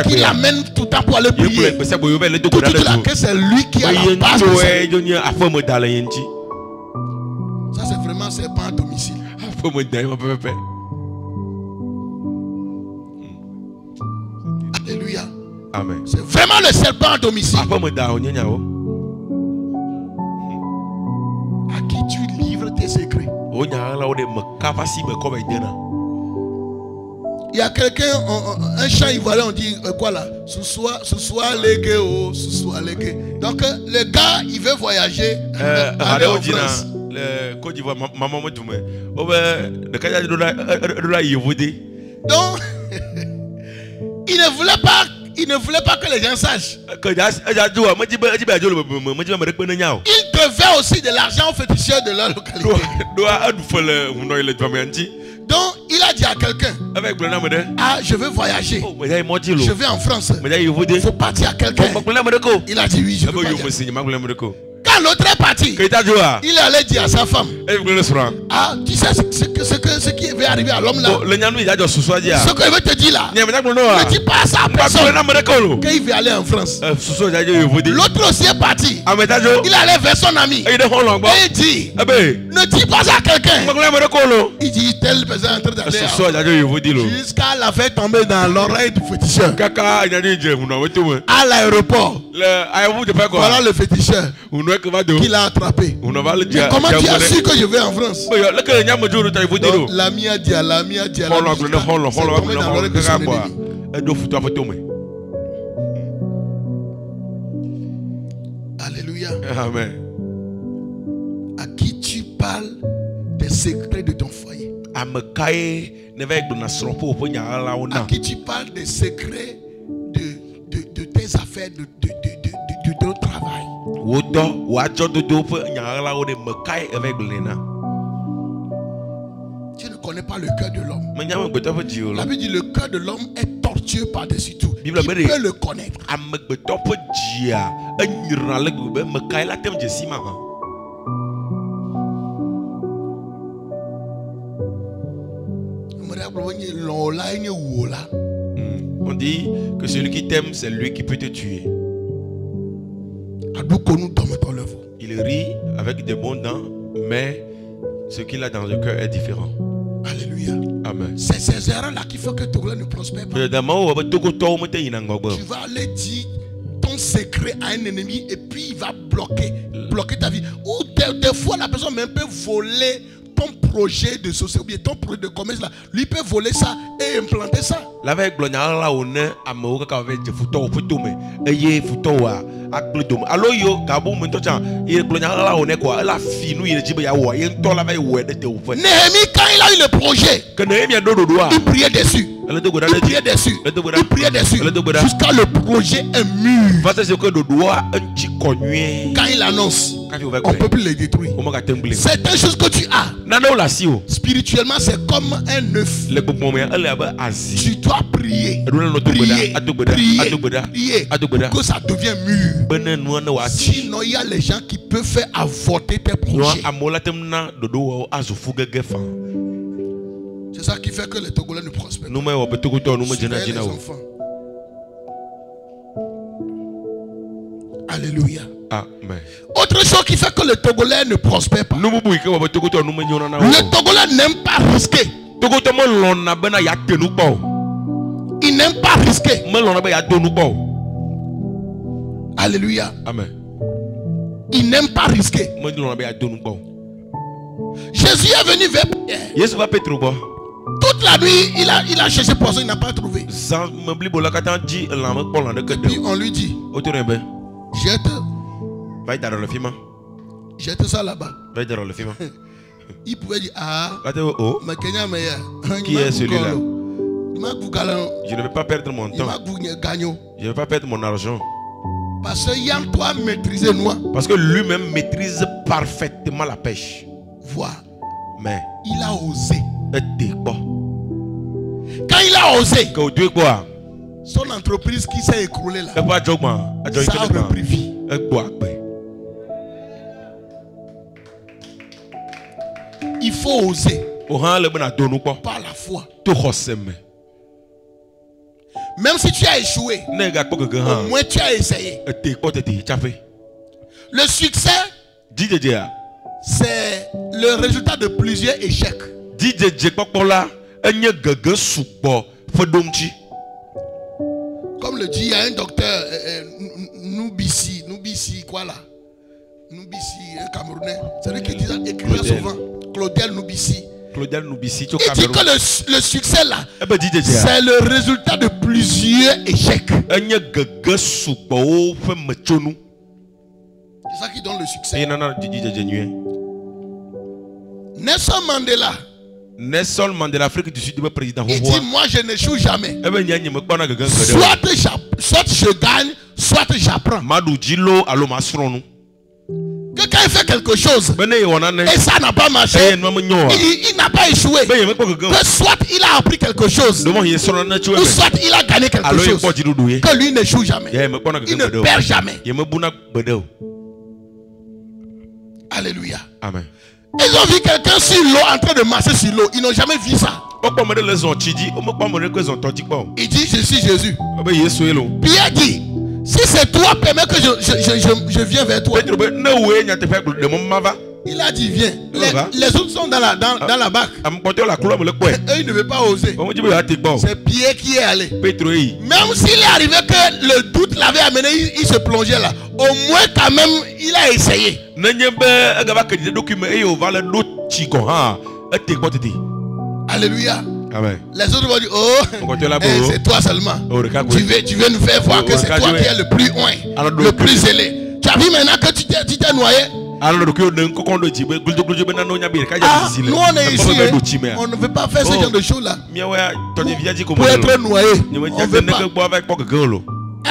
qui l'amène tout le temps pour aller prier, que c'est lui qui a la base de ça. Ça c'est vraiment serpent à domicile. Alléluia. Amen. C'est vraiment le serpent à domicile. À qui tu livres tes secrets. Il y a quelqu'un, un chant ivoirien, on dit quoi là? Ce soir légué, oh, ce soir légué. Donc le gars, il veut voyager. Aller en France. Le Côte d'Ivoire, maman me dit, donc, il ne voulait pas que les gens sachent. Il devait aussi de l'argent aux féticheurs de leur localité. Donc, il a dit à quelqu'un, ah, je veux voyager. Je vais en France. Il faut partir à quelqu'un. Il a dit oui, je veux partir. Quand l'autre est parti, il allait dire à sa femme, ah, tu sais ce qui va arriver à l'homme là. Ce que je veux te dire là, ne dis pas ça à personne. Qu'il veut aller en France. L'autre aussi est parti. Il allait vers son ami. Et il dit, ne dis pas ça à quelqu'un. Il dit, telle personne est en train d'aller jusqu'à la faire tomber dans l'oreille du féticheur. À l'aéroport. Voilà le féticheur qui l'a attrapé. Mais comment tu as su que je vais en France? Donc, l'ami a dit à l'ami c'est tombé dans l'oreille de son ennemi. Alléluia. Amen. À qui tu parles des secrets de ton foyer? À qui tu parles des secrets de tes affaires, de ton travail? Tu ne connais pas le cœur de l'homme. La Bible dit le cœur de l'homme est tortueux par-dessus tout. Qui peut le connaître? On dit que celui qui t'aime, c'est lui qui peut te tuer. Il rit avec des bons dents, mais ce qu'il a dans le cœur est différent. Alléluia. Amen. C'est ces erreurs-là qui font que Togola ne prospère pas. Tu vas aller dire ton secret à un ennemi et puis il va bloquer ta vie. Ou des fois la personne même peut voler ton projet de société ou bien ton projet de commerce là. Lui peut voler ça et implanter ça. Néhémie, quand il a eu le projet, il priait dessus. Il priait dessus. Jusqu'à le projet est mûr. Quand il annonce, on ne peut plus les détruire. Certaines choses que tu as spirituellement, c'est comme un œuf. Tu dois prier, que ça devienne mûr. Sinon, il y a les gens qui peuvent faire avorter tes projets. C'est ça qui fait que les Togolais ne prospèrent pas. Les enfants. Alléluia. Amen. Autre chose qui fait que le Togolais ne prospère pas. Le Togolais n'aime pas risquer. Il n'aime pas risquer. Alléluia. Amen. Il n'aime pas risquer. Jésus est venu vers Pierre. Toute la nuit, il a cherché poisson, il n'a pas trouvé. Et puis on lui dit, Va dans le film. Jette ça là-bas. Va dans le film. Il pouvait dire qui est celui-là? Je ne vais pas perdre mon temps. Je ne vais pas perdre mon argent. Parce que lui-même maîtrise parfaitement la pêche. Voilà. Mais il a osé. Quand il a osé, son entreprise qui s'est écroulée là, ça a repris vie. Il faut oser par la foi. Même si tu as échoué, au moins tu as essayé. Le succès, c'est le résultat de plusieurs échecs. Comme le dit, il y a un docteur Nubisi, quoi là? Nubisi, un Camerounais. C'est lui qui écrivait souvent. Claudel Nubisi. Il dit que le succès là, c'est le résultat de plusieurs échecs. C'est ça qui donne le succès. Nelson Mandela, Afrique du Sud, président. Il dit, moi je n'échoue jamais. Soit je gagne, soit j'apprends. Que quand il fait quelque chose et ça n'a pas marché, il n'a pas échoué. Que soit il a appris quelque chose, ou soit il a gagné quelque chose. Que lui n'échoue jamais. Il ne perd jamais. Alléluia. Amen. Ils ont vu quelqu'un sur l'eau en train de marcher sur l'eau. Ils n'ont jamais vu ça. Il dit, je suis Jésus. Pierre dit, si c'est toi, permets que je viens vers toi. Il a dit, viens. Les autres sont dans la barque. Eux, ils ne veulent pas oser. C'est Pierre qui est allé. Même s'il est arrivé que le doute l'avait amené, il se plongeait là. Au moins, quand même, il a essayé. Alléluia. Amen. Les autres vont dire, oh, c'est toi seulement. Tu veux nous faire voir que c'est toi qui es le plus loin, le plus zélé. Tu as vu maintenant que tu t'es noyé. Nous on est ici, on ne veut pas faire ce genre de choses là. Pour être noyé, on veut pas.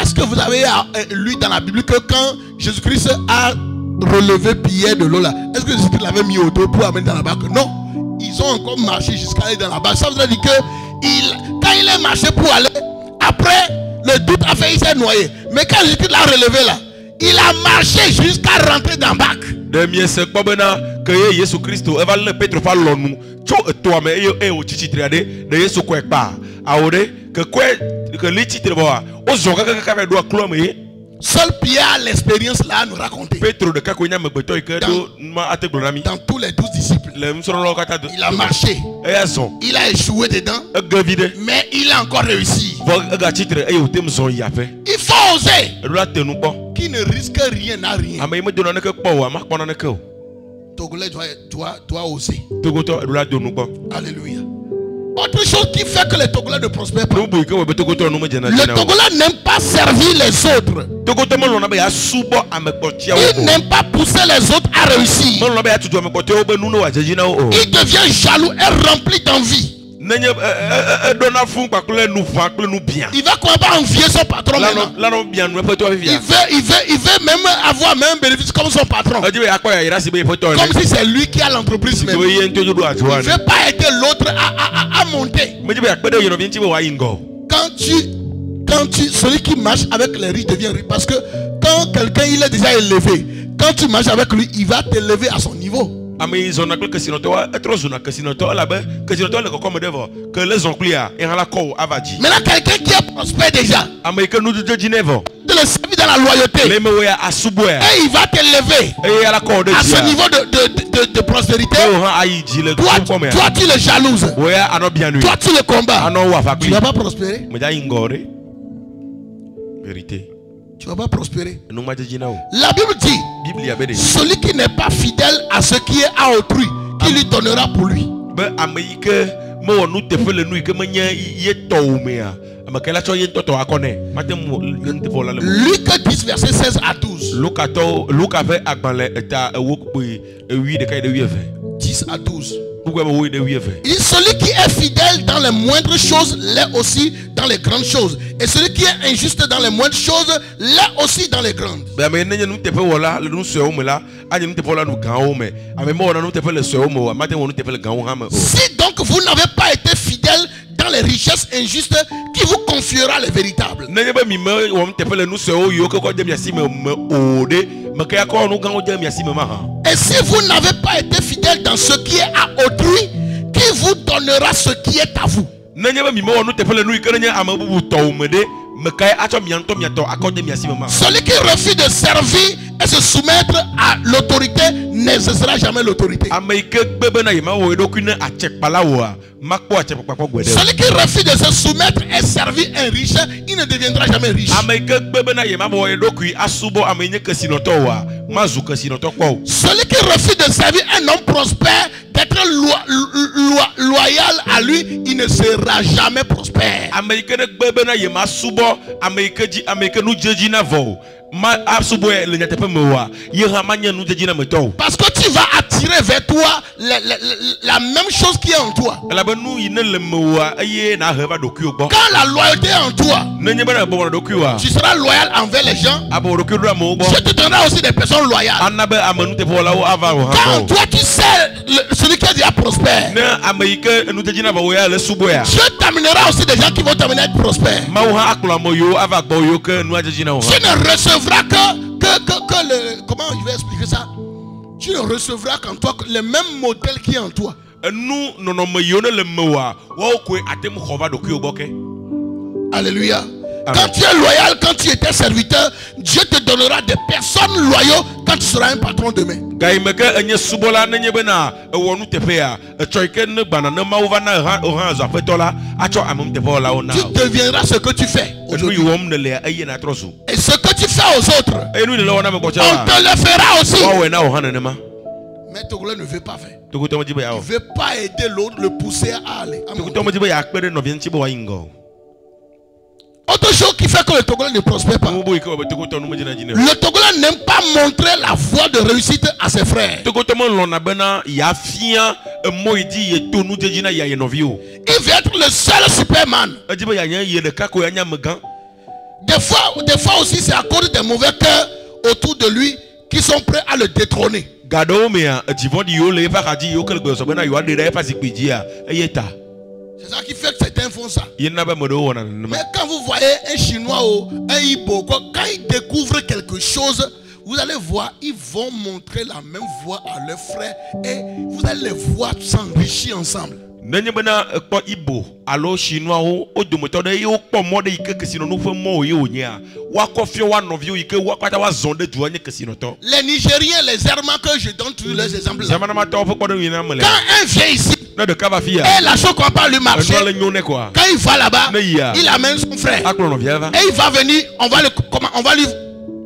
Est-ce que vous avez lu dans la Bible que quand Jésus-Christ a relevé Pierre de l'eau là, est-ce que Jésus-Christ l'avait mis au dos pour amener dans la barque? Non. Ils ont encore marché jusqu'à aller dans la barque. Ça veut dire que quand il est marché pour aller, après le doute a fait, il s'est noyé. Mais quand Jésus-Christ l'a relevé là, il a marché jusqu'à rentrer dans la barque. Seul Pierre a l'expérience là à nous raconter. Dans tous les 12 disciples, il a marché. Il a échoué dedans. Mais il a encore réussi. Il faut oser. Qui ne risque rien n'a rien. Togolais doit oser. Alléluia. Autre chose qui fait que les Togolais ne prospèrent pas. Le Togolais n'aime pas servir les autres. Il n'aime pas pousser les autres à réussir. Il devient jaloux et rempli d'envie. Il va comment pas envier son patron maintenant. Il veut même avoir même bénéfice comme son patron. Comme si c'est lui qui a l'entreprise même. Il ne veut pas aider l'autre à monter. Quand celui qui marche avec les riches devient riche. Parce que quand quelqu'un il est déjà élevé, quand tu marches avec lui, il va t'élever à son niveau. Maintenant quelqu'un qui est prospère déjà, de le servir dans la loyauté, et il va t'élever à ce niveau de prospérité. Toi tu le jalouses, toi tu le combats, tu ne vas pas prospérer. Vérité. Tu ne vas pas prospérer. La Bible dit, celui qui n'est pas fidèle à ce qui est à autrui, qui lui donnera pour lui. Luc 10 verset 16 à 12. 10 à 12. Et celui qui est fidèle dans les moindres choses l'est aussi dans les grandes choses. Et celui qui est injuste dans les moindres choses l'est aussi dans les grandes. Si donc vous n'avez pas été fidèle dans les richesses injustes, qui vous confiera les véritables? Et si vous n'avez pas été fidèle dans ce qui est à autrui, qui vous donnera ce qui est à vous? Celui qui refuse de servir et se soumettre à l'autorité n'exercera jamais l'autorité. Celui qui refuse de se soumettre et servir un riche, il ne deviendra jamais riche. Celui qui refuse de servir un homme prospère, d'être loyal à lui, il ne sera jamais prospère. Parce que tu vas attirer vers toi la même chose qui est en toi. Quand la loyauté est en toi, tu seras loyal envers les gens. Je te donnerai aussi des personnes loyales. Quand toi tu sais celui qui est déjà prospère, Dieu t'amènera aussi des gens qui vont t'amener à être prospère. Tu ne recevras que le... Comment je vais expliquer ça? Tu ne recevras qu'en toi le même modèle qui est en toi. Alléluia. Quand tu es loyal, quand tu étais serviteur, Dieu te donnera des personnes loyaux quand tu seras un patron demain. Tu deviendras ce que tu fais aujourd'hui. Et ce que tu fais aux autres, on te le fera aussi. Mais Togolais ne veut pas faire. Il ne veut pas aider l'autre, le pousser à aller. Autre chose qui fait que le Togolais ne prospère pas. Le Togolais n'aime pas montrer la voie de réussite à ses frères. Il veut être le seul Superman. Des fois aussi c'est à cause des mauvais cœurs autour de lui qui sont prêts à le détrôner. C'est ça qui fait que certains font ça. Mais quand vous voyez un Chinois ou un Igbo, quand ils découvrent quelque chose, vous allez voir, ils vont montrer la même voie à leurs frères et vous allez les voir s'enrichir ensemble. Les Nigériens, les Hermans que je donne tous les exemples là. Quand un vient ici et la chose qu'on pas lui marcher, quand il va là-bas, il amène son frère et il va venir, on va lui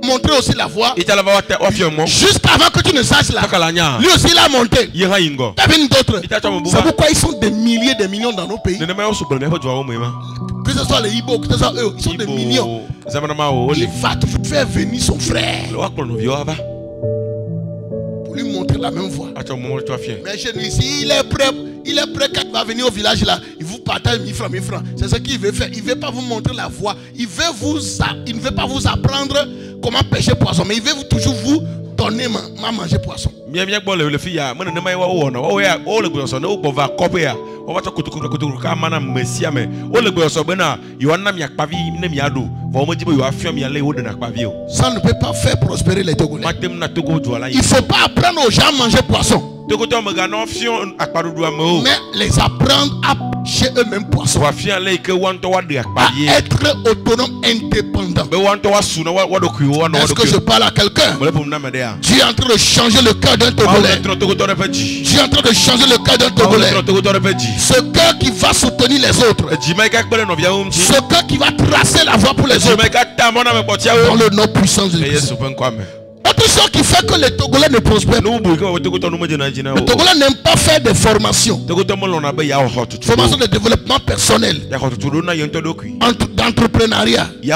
montrer aussi la voie. Juste avant que tu ne saches là, lui aussi il a monté. Il y a d'autres. C'est pourquoi ils sont des milliers, des millions dans nos pays. Que ce soit les Igbo, que ce soit eux, ils sont des millions. Il va toujours faire venir son frère pour lui montrer la même voie. Mais chez nous ici, il est prêt quand il va venir au village là, il vous partage 1000 francs, 1000 francs. C'est ce qu'il veut faire. Il ne veut pas vous montrer la voie. Il ne veut pas vous apprendre comment pêcher poisson, mais il veut toujours vous donner manger poisson. Ça ne peut pas faire prospérer les Togolais. Il ne faut pas apprendre aux gens à manger poisson, mais les apprendre à pêcher eux-mêmes poisson, à être autonome, indépendant. Est-ce que je parle à quelqu'un? Tu es en train de changer le cœur d'un Togolais. Tu es en train de changer le cœur d'un Togolais. Ce cœur qui va soutenir les autres. Ce cœur qui va tracer la voie pour les autres. Dans le nom puissant de Jésus. Autre chose qui fait que les Togolais ne prospèrent. Les Togolais n'aiment pas faire de formation. Formation de développement personnel. D'entrepreneuriat. Les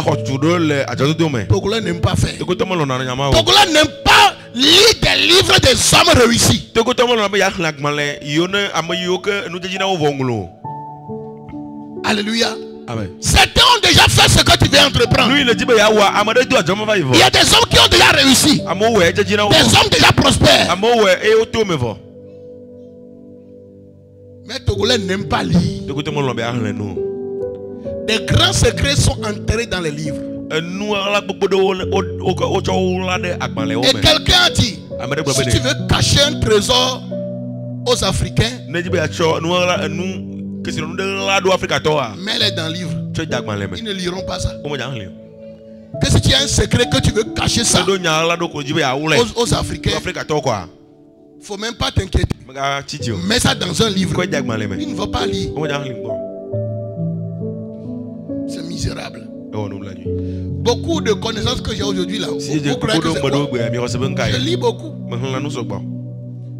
Togolais n'aiment pas faire. Les Togolais n'aiment pas lire des livres des hommes réussis. Alléluia. Amen. Certains ont déjà fait ce que tu veux entreprendre. Il y a des hommes qui ont déjà réussi. Des hommes déjà prospères. Mais les Togolais n'aiment pas lire. Des grands secrets sont enterrés dans les livres. Et quelqu'un a dit, si tu veux cacher un trésor aux Africains, mets-les dans le livre. Ils ne liront pas ça. Que si tu as un secret que tu veux cacher ça aux Africains, il ne faut même pas t'inquiéter. Mets ça dans un livre. Ils ne vont pas lire. C'est misérable. Beaucoup de connaissances que j'ai aujourd'hui là. Je lis beaucoup.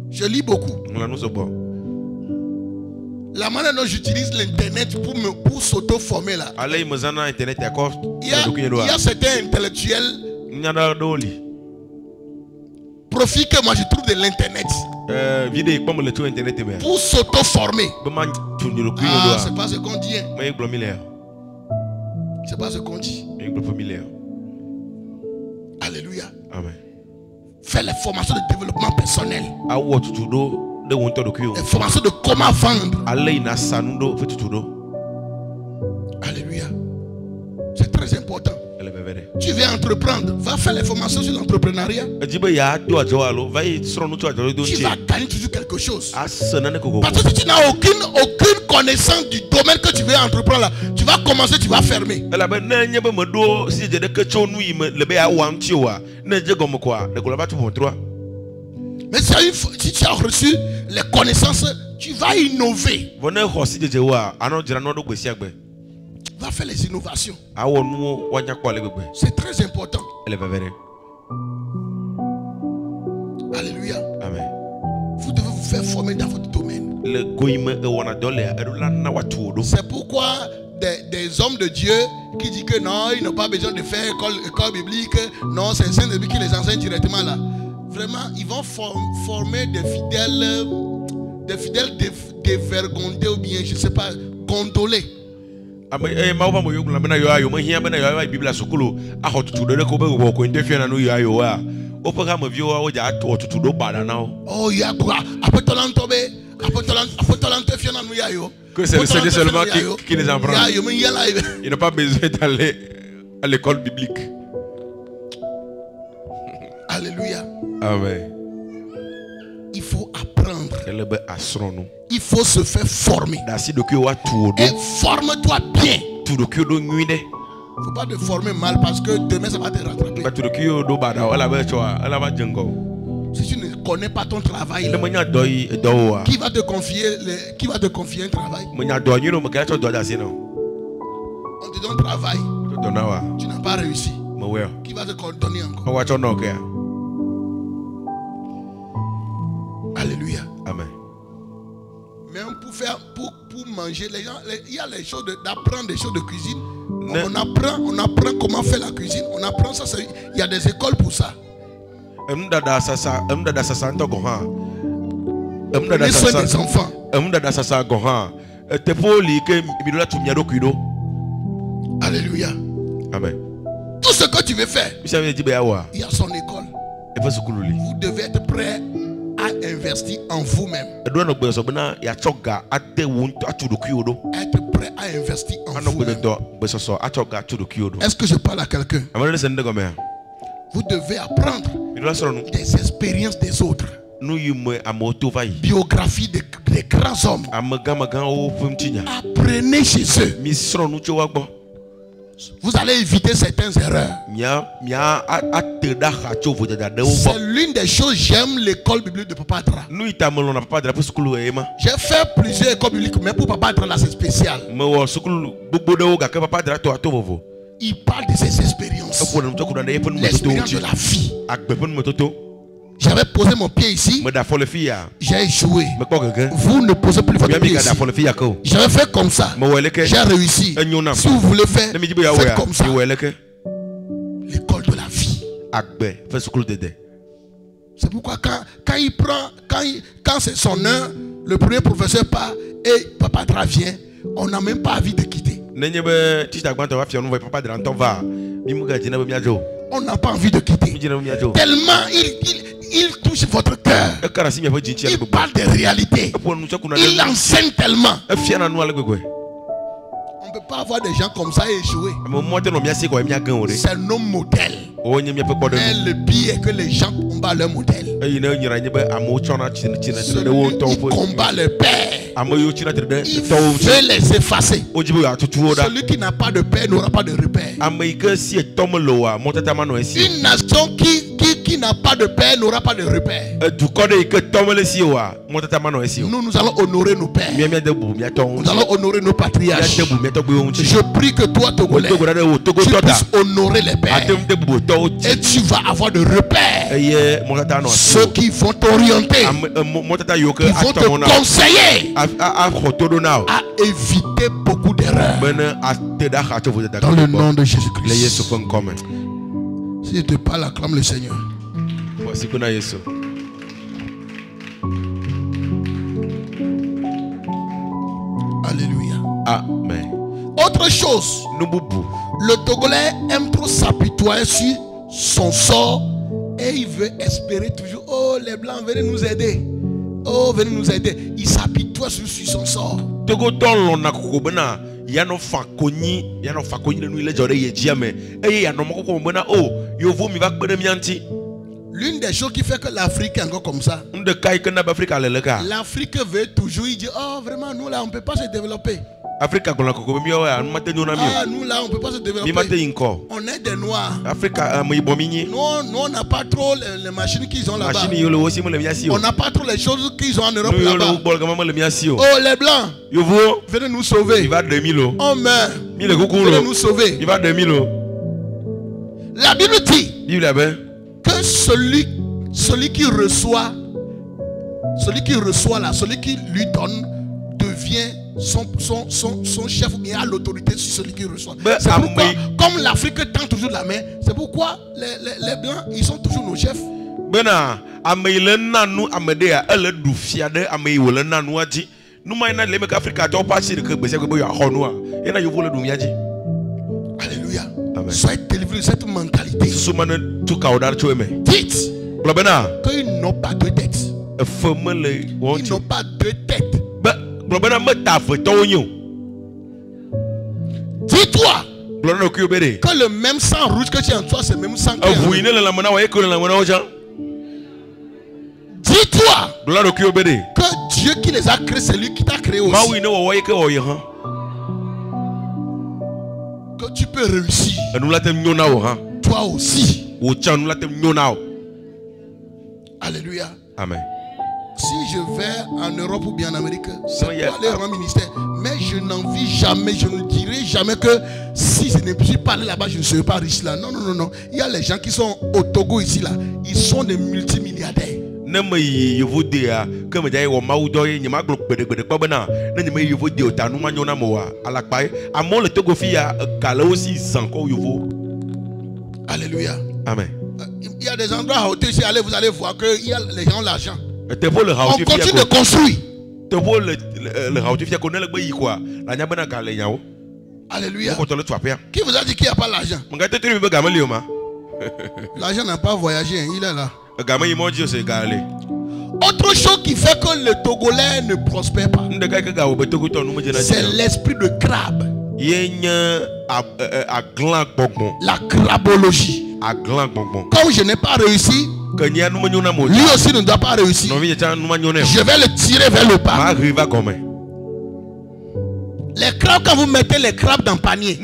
Je lis beaucoup. La manière dont j'utilise l'internet pour s'auto-former là. Il y a certains intellectuels profit que moi je trouve de l'internet pour s'auto-former. Ah, c'est pas ce qu'on dit. C'est pas ce qu'on dit. Alléluia. Amen. Fais les formations de développement personnel. Les formations de comment vendre. Alléluia. C'est très important. Tu veux entreprendre, va faire les formations sur l'entrepreneuriat. Tu vas gagner toujours quelque chose. Parce que si tu n'as aucune connaissance du domaine que tu veux entreprendre là, tu vas commencer, tu vas fermer. Mais si tu as reçu les connaissances, tu vas innover. Va faire les innovations. C'est très important. Alléluia. Amen. Vous devez vous faire former dans votre domaine. C'est pourquoi des hommes de Dieu qui disent que non, ils n'ont pas besoin de faire école biblique. Non, c'est Saint-Esprit qui les enseigne directement là. Vraiment, ils vont former des fidèles dévergondés ou bien, je ne sais pas, gondolés. Oh, il y a quoi? Que c'est le Seigneur seulement qui les apprend. Il n'a pas besoin d'aller à l'école biblique. Alléluia. Amen. Il faut apprendre. Il faut se faire former. Et forme-toi bien. Il ne faut pas te former mal parce que demain ça va te rattraper. Si tu ne connais pas ton travail, qui va te confier un travail? On te donne travail. Tu n'as pas réussi. Qui va te donner encore? Alléluia. Amen. Même pour manger, les gens, il y a les choses d'apprendre des choses de cuisine. On apprend comment faire la cuisine. On apprend ça. Il y a des écoles pour ça. Prenez soin des enfants. Alléluia. Amen. Tout ce que tu veux faire, il y a son école. Vous devez être prêt à investir en vous-même. Être prêt à investir en vous-même. Est-ce que je parle à quelqu'un? Vous devez apprendre des expériences des autres. Biographie des grands hommes. Apprenez chez eux. Vous allez éviter certaines erreurs. C'est l'une des choses, j'aime l'école biblique de Papa Dra. J'ai fait plusieurs écoles bibliques, mais pour Papa Dra là c'est spécial. Il parle de ses expériences. l'expérience de la vie. J'avais posé mon pied ici, j'ai échoué. Vous ne posez plus votre pied ici. J'avais fait comme ça, j'ai réussi. Si vous voulez faire, faites comme ça. L'école de la vie. C'est pourquoi quand il prend, quand c'est son heure, le premier professeur part et Papa Dra vient, on n'a même pas envie de quitter. On n'a pas envie de quitter. Tellement il touche votre cœur. Il parle de réalité. Il enseigne tellement. On ne peut pas avoir des gens comme ça et échouer. C'est nos modèles. Mais le pire est que les gens combattent leur modèle. Celui qui combat le père, il veut les effacer. Celui qui n'a pas de père n'aura pas de repère. Une nation qui n'a pas de père n'aura pas de repère. Nous allons honorer nos pères. Nous allons honorer nos patriarches. Je prie que toi, Togolais, tu puisses honorer les pères. Et tu vas avoir de repères. Ceux qui vont t'orienter, qui vont te conseiller à éviter beaucoup d'erreurs. Dans le nom de Jésus-Christ. Si je te parle, acclame le Seigneur. Alléluia. Amen. Autre chose, le Togolais aime trop s'apitoyer sur son sort et il veut espérer toujours. Oh, les Blancs, venez nous aider. Oh, venez nous aider. Il s'apitoie sur son sort. L'une des choses qui fait que l'Afrique est encore comme ça, l'Afrique veut toujours, il dit, oh vraiment, nous là, on ne peut pas se développer. Ah, nous là, on ne peut pas se développer. On est des Noirs. Nous, on n'a pas trop les machines qu'ils ont là-bas. On n'a pas trop les choses qu'ils ont en Europe là-bas. Oh, les Blancs, venez nous sauver. Oh, meurt. Venez nous sauver. La Bible dit que celui qui reçoit là, celui qui lui donne devient son chef et a l'autorité sur celui qui reçoit. C'est pourquoi, comme l'Afrique tend toujours la main, c'est pourquoi les Blancs, ils sont toujours nos chefs. Alléluia. Soyez délivrés de cette mentalité. Dites qu'ils n'ont pas de tête. Ils n'ont pas de tête. Dis-toi que le même sang rouge que tu as en toi, c'est le même sang que dis-toi que Dieu qui les a créés, c'est lui qui t'a créé aussi. Que tu peux réussir. Toi aussi. Alléluia. Amen. Si je vais en Europe ou bien en Amérique, c'est pour aller à mon ministère. Mais je n'envie jamais, je ne dirai jamais que si je ne suis pas allé là-bas, je ne serai pas riche là. Non, non, non, non. Il y a les gens qui sont au Togo ici là. Ils sont des multimilliardaires. Alléluia. Amen. Il y a des endroits où vous allez voir que les gens ont l'argent. On continue de construire. Alléluia. Qui vous a dit qu'il n'y a pas l'argent? L'argent n'a pas voyagé, il est là. Autre chose qui fait que le Togolais ne prospère pas, c'est l'esprit de crabe. La crabologie. Comme je n'ai pas réussi, lui aussi ne doit pas réussir. Je vais le tirer vers le bas. Les crabes, quand vous mettez les crabes dans le panier,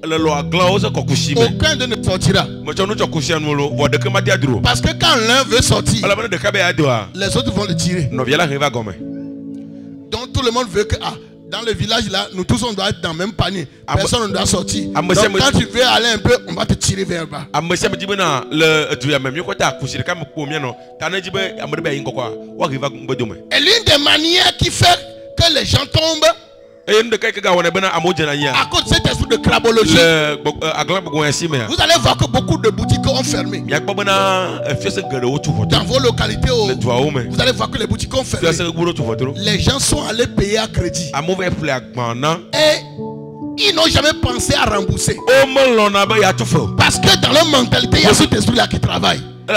aucun d'eux ne sortira. Parce que quand l'un veut sortir, les autres vont le tirer. Donc tout le monde veut que dans le village là, nous tous on doit être dans le même panier. Personne ne doit sortir. Donc quand tu veux aller un peu, on va te tirer vers le bas. Et l'une des manières qui fait que les gens tombent à cause de cet esprit de crabologie, vous allez voir que beaucoup de boutiques ont fermé. Dans vos localités, vous allez voir que les boutiques ont fermé. Les gens sont allés payer à crédit. Et ils n'ont jamais pensé à rembourser. Parce que dans leur mentalité, il y a cet esprit-là qui travaille. Et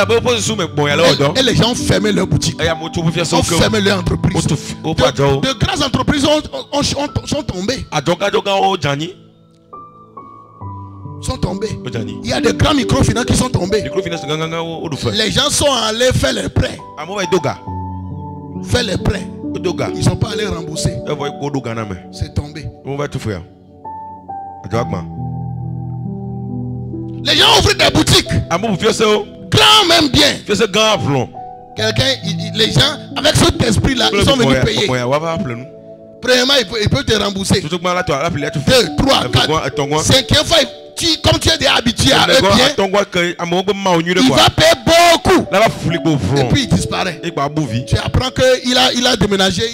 les gens ont fermé leur boutique, ont fermé leur entreprise. De grandes entreprises sont tombées. Il y a des grands microfinances qui sont tombés. Les gens sont allés faire les prêts. Faire les prêts. Ils ne sont pas allés rembourser. C'est tombé. Les gens ouvrent des boutiques. Grand même bien. Quelqu'un, les gens, avec cet esprit-là, ils sont venus payer. Premièrement, ils peuvent te rembourser. 2, 3, 4. 5e fois, comme tu es déjà habitué à eux bien, il va payer beaucoup. Et puis il disparaît. Tu apprends qu'il a déménagé,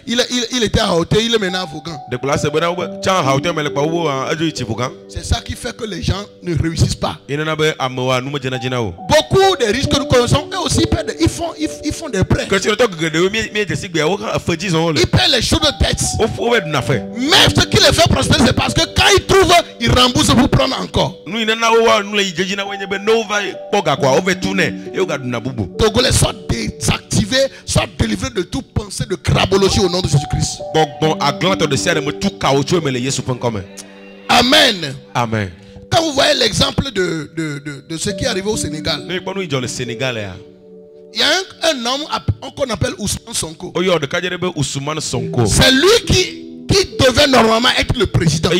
il était à Haute, il est maintenant à Vaughan. C'est ça qui fait que les gens ne réussissent pas. Beaucoup des riches que nous connaissons, eux aussi perdent, ils font des prêts. Ils paient les choses de dette. Mais ce qui les fait prospérer, c'est parce que quand ils trouvent, ils remboursent pour prendre encore. Togolais, soit désactivés, soit délivrés de toute pensée de crabologie au nom de Jésus-Christ. Amen. Amen. Quand vous voyez l'exemple de ce qui est arrivé au Sénégal, il y a un homme qu'on appelle Ousmane Sonko. C'est lui qui devait normalement être le président.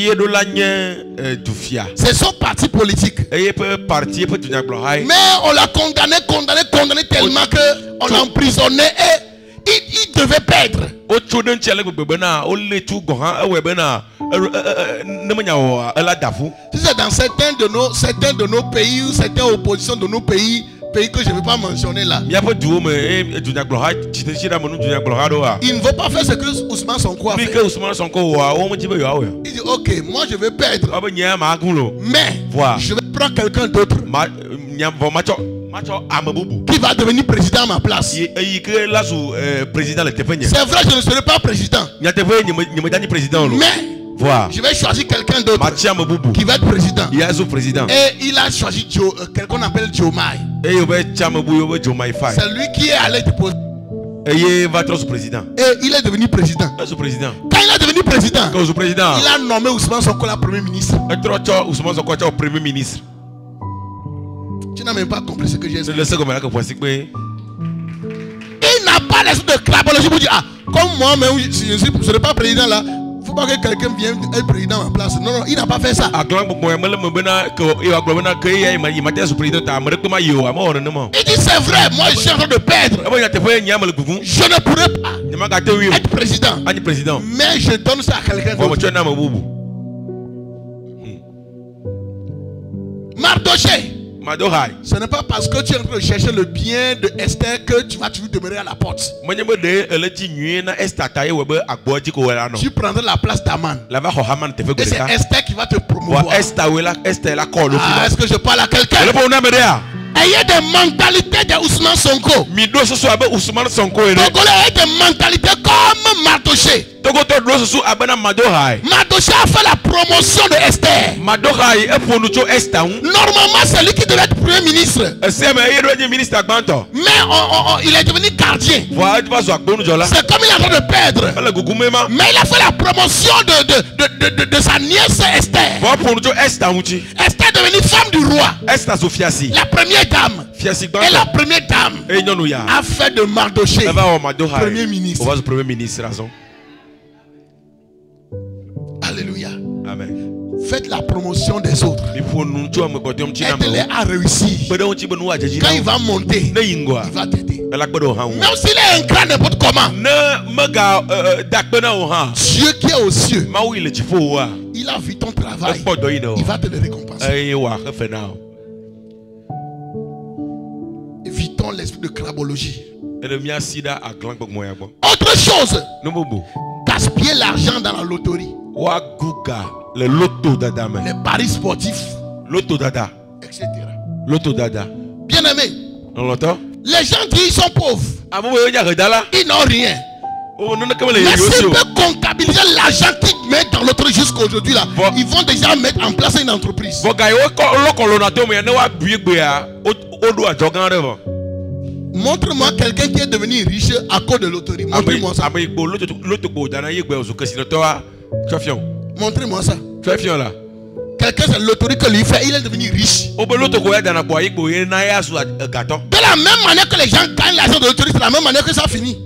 C'est son parti politique. Mais on l'a condamné tellement qu'on l'a emprisonné et il devait perdre. Si c'est dans certains de nos pays ou certaines oppositions de nos pays que je ne vais pas mentionner là, il ne veut pas faire ce que Ousmane Sonko a fait. Il dit ok, moi je vais perdre, mais je vais prendre quelqu'un d'autre qui va devenir président à ma place. C'est vrai, je ne serai pas président, mais je vais choisir quelqu'un d'autre qui va être président. Et il a choisi quelqu'un qu'on appelle Diomaye. C'est lui qui est allé déposer. Et il est devenu président. Quand il est devenu président, il a nommé Ousmane Sonko la Premier ministre. Tu n'as même pas compris ce que j'ai expliqué. Il n'a pas l'esprit de crabologie pour dire ah, comme moi-même je ne serai pas président là. Il ne faut pas que quelqu'un vienne être président en place. Non, il n'a pas fait ça. Il dit c'est vrai, moi je suis en train de perdre. Je ne pourrais pas être président. Mais je donne ça à quelqu'un d'autre. Mardoché. Ce n'est pas parce que tu es en train de chercher le bien de Esther que tu vas toujours demeurer à la porte. Tu prendras la place d'Aman. Et c'est Esther qui va te promouvoir. Est-ce que je parle à quelqu'un? Ayez des mentalités de Ousmane Sonko. Togolais ayez des mentalités comme Mardoché. Mardoché a fait la promotion de Esther. Normalement c'est lui qui devait être premier ministre. Mais il est devenu gardien. C'est comme il est en train de perdre. Mais il a fait la promotion de sa nièce Esther. Esther est devenue femme du roi. La première dame. Et la première dame a fait de Mardoché premier ministre. Alléluia. Amen. Faites la promotion des autres. Aide-les à réussir. Quand il va monter, il va t'aider. Même s'il est un grand n'importe comment, Dieu qui est aux cieux, il a vu ton travail. Il va te le récompenser. Évitons l'esprit de crabologie. Autre chose, gaspiller l'argent dans la loterie, les paris sportifs, etc. Bien aimé, les gens disent qu'ils sont pauvres, ils n'ont rien. Mais s'ils peuvent comptabiliser l'argent qu'ils mettent dans l'autre jusqu'à aujourd'hui, là, ils vont déjà mettre en place une entreprise. Montre-moi quelqu'un qui est devenu riche à cause de loterie. Montre-moi ça. Montrez-moi ça. Quelqu'un, c'est la loterie que lui fait, il est devenu riche. De la même manière que les gens gagnent l'argent de loterie, c'est la même manière que ça finit. Et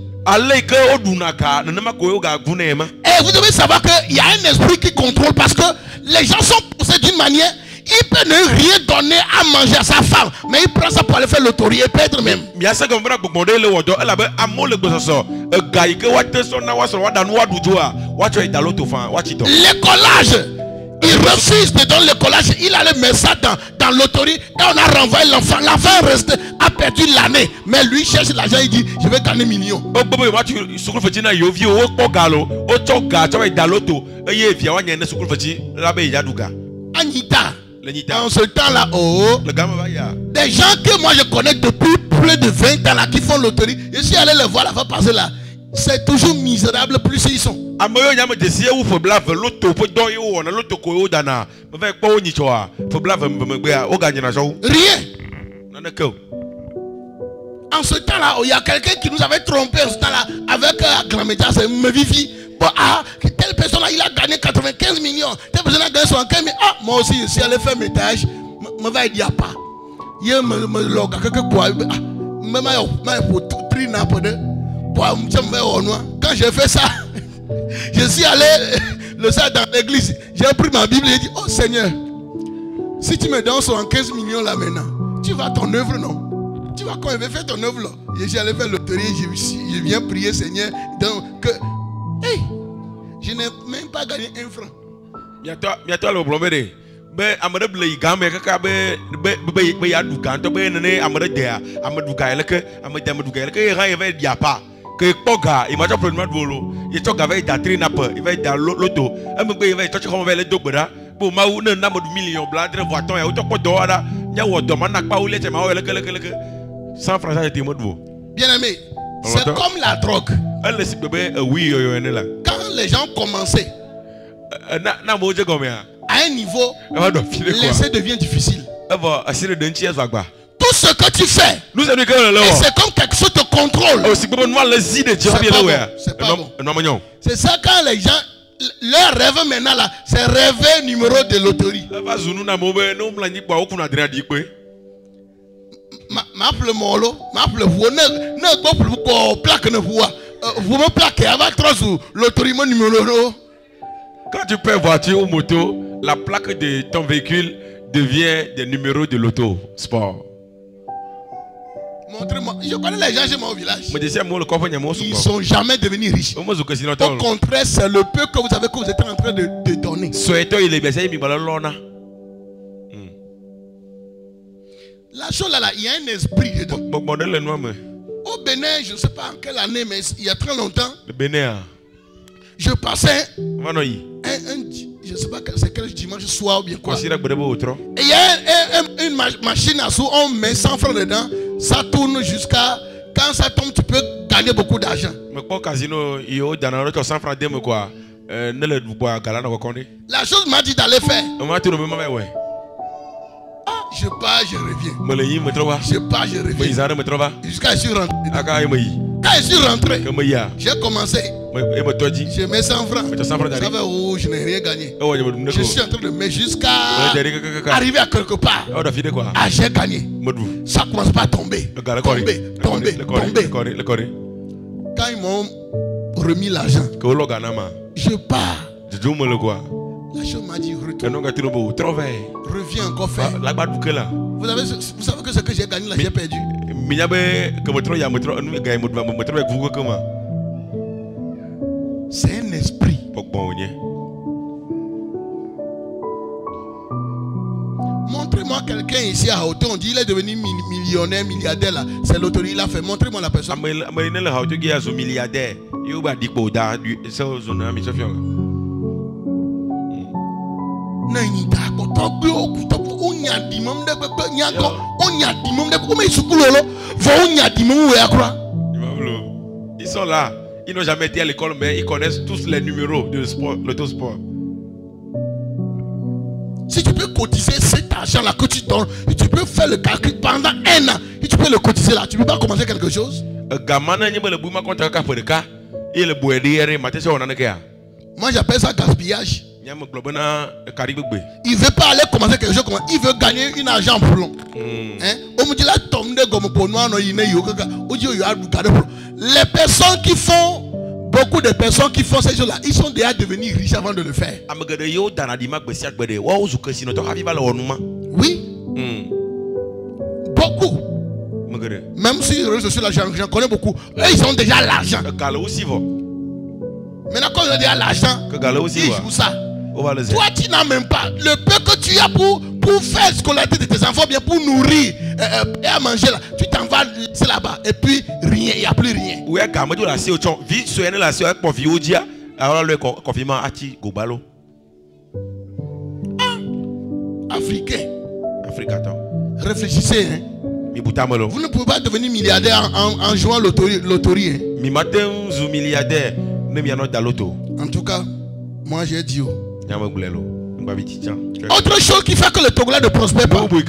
vous devez savoir qu'il y a un esprit qui contrôle, parce que les gens sont poussés d'une manière. Il peut ne rien donner à manger à sa femme, mais il prend ça pour aller faire loterie et perdre même. Les collages, il refuse de donner le collage. Il allait mettre ça dans loterie et on a renvoyé l'enfant. L'enfant reste, a perdu l'année, mais lui cherche l'argent. Il dit je vais gagner millions. Anita, dans ce temps-là, des gens que moi je connais depuis plus de 20 ans là, qui font loterie, je suis allé les voir la fois passée là. C'est toujours misérable plus ils sont. Rien. En ce temps-là, il y a quelqu'un qui nous avait trompé en ce temps-là avec un grand média, c'est Mevivi. Telle personne là, il a gagné 95 millions. Telle personne a gagné 75 millions. Ah, moi aussi, je suis allé faire mes tâches. Je vais dire pas. Quand j'ai fait ça, je suis allé le soir dans l'église. J'ai pris ma Bible et j'ai dit, oh Seigneur, si tu me donnes 75 millions là maintenant, tu vas ton œuvre, non? Tu vas quand même faire ton œuvre là. Je suis allé faire le loterie, je viens prier Seigneur. Donc, que, hey, je n'ai même pas gagné un franc. Bientôt le problème. Mais amade blé gamé kaka be yaduka to be nene amade dia amaduka eleke amaduka eleke ran yeve diapa que poga il m'a déjà problème bolo il to gave da trina pe il va da loto ambe il va to comme le dogbara bo ma wu na madu million bla dre voiton ya to ko do ada nya wo do mana pa ule te ma eleke 100 francs ça était modbo. Bien aimé, c'est comme la drogue. Elle si bébé oui yo là. Quand les gens commençaient na mo je comme ya à un niveau, l'essai devient difficile. Tout ce que tu fais, c'est comme quelque chose te contrôle. C'est pas bon. C'est ça quand les gens, leur rêve maintenant là, c'est rêver numéro de loterie. M'appelle Molo, m'appelle vous, ne plaque ne vous me plaquez avant 3 jours, loterie mon numéro. Quand tu perds voiture ou moto, la plaque de ton véhicule devient des numéros de l'auto sport. Montre-moi. Je connais les gens chez mon village. Ils ne sont jamais devenus riches. Au contraire, c'est le peu que vous avez que vous êtes en train de donner. La chose là, il y a un esprit dedans. Au Bénin, je ne sais pas en quelle année, mais il y a très longtemps. Le Bénin. Je passais je ne sais pas c'est quel dimanche soir ou bien quoi. Et il y a une machine à sous, on met 100 francs dedans, ça tourne jusqu'à quand ça tombe, tu peux gagner beaucoup d'argent. La chose m'a dit d'aller faire. Ah, je pars, je reviens. Je pars, je reviens. Jusqu'à je suis rentré. Quand je suis rentré, j'ai commencé. Je mets 100 francs. Ça fait où je n'ai rien gagné. Je suis en train de mettre jusqu'à arriver à quelque part. Ah, j'ai gagné. Ça commence pas à tomber. Tomber. Quand ils m'ont remis l'argent, je pars. La chose m'a dit retourne. Reviens encore faire. Vous savez que ce que j'ai gagné là, j'ai perdu. C'est un esprit. Montrez-moi quelqu'un ici à Haute, on dit il est devenu millionnaire, milliardaire là. C'est l'autorité, il a fait. Montrez-moi la personne. Ils sont là. Ils n'ont jamais été à l'école, mais ils connaissent tous les numéros de sport, l'autosport. Si tu peux cotiser cet argent-là que tu donnes, et tu peux faire le calcul pendant 1 an, et tu peux le cotiser là, tu ne peux pas commencer quelque chose? Moi j'appelle ça gaspillage. Il ne veut pas aller commencer quelque chose, il veut gagner un argent plomb. Les personnes qui font, beaucoup de personnes qui font ces choses-là, ils sont déjà devenus riches avant de le faire. Oui. Beaucoup. Même si je suis là, j'en connais beaucoup. Eux, ils ont déjà l'argent. Maintenant, quand ils ont déjà l'argent, ils jouent ça. Toi, tu n'as même pas le peu que tu as pour faire scolarité de tes enfants, bien pour nourrir et à manger là. Tu t'en vas laisser là-bas et puis rien, il n'y a plus rien. Africain. Réfléchissez. Hein. Vous ne pouvez pas devenir milliardaire en jouant loterie. En tout cas, moi j'ai dit. Autre chose qui fait que le Togolais ne prospère pas. Il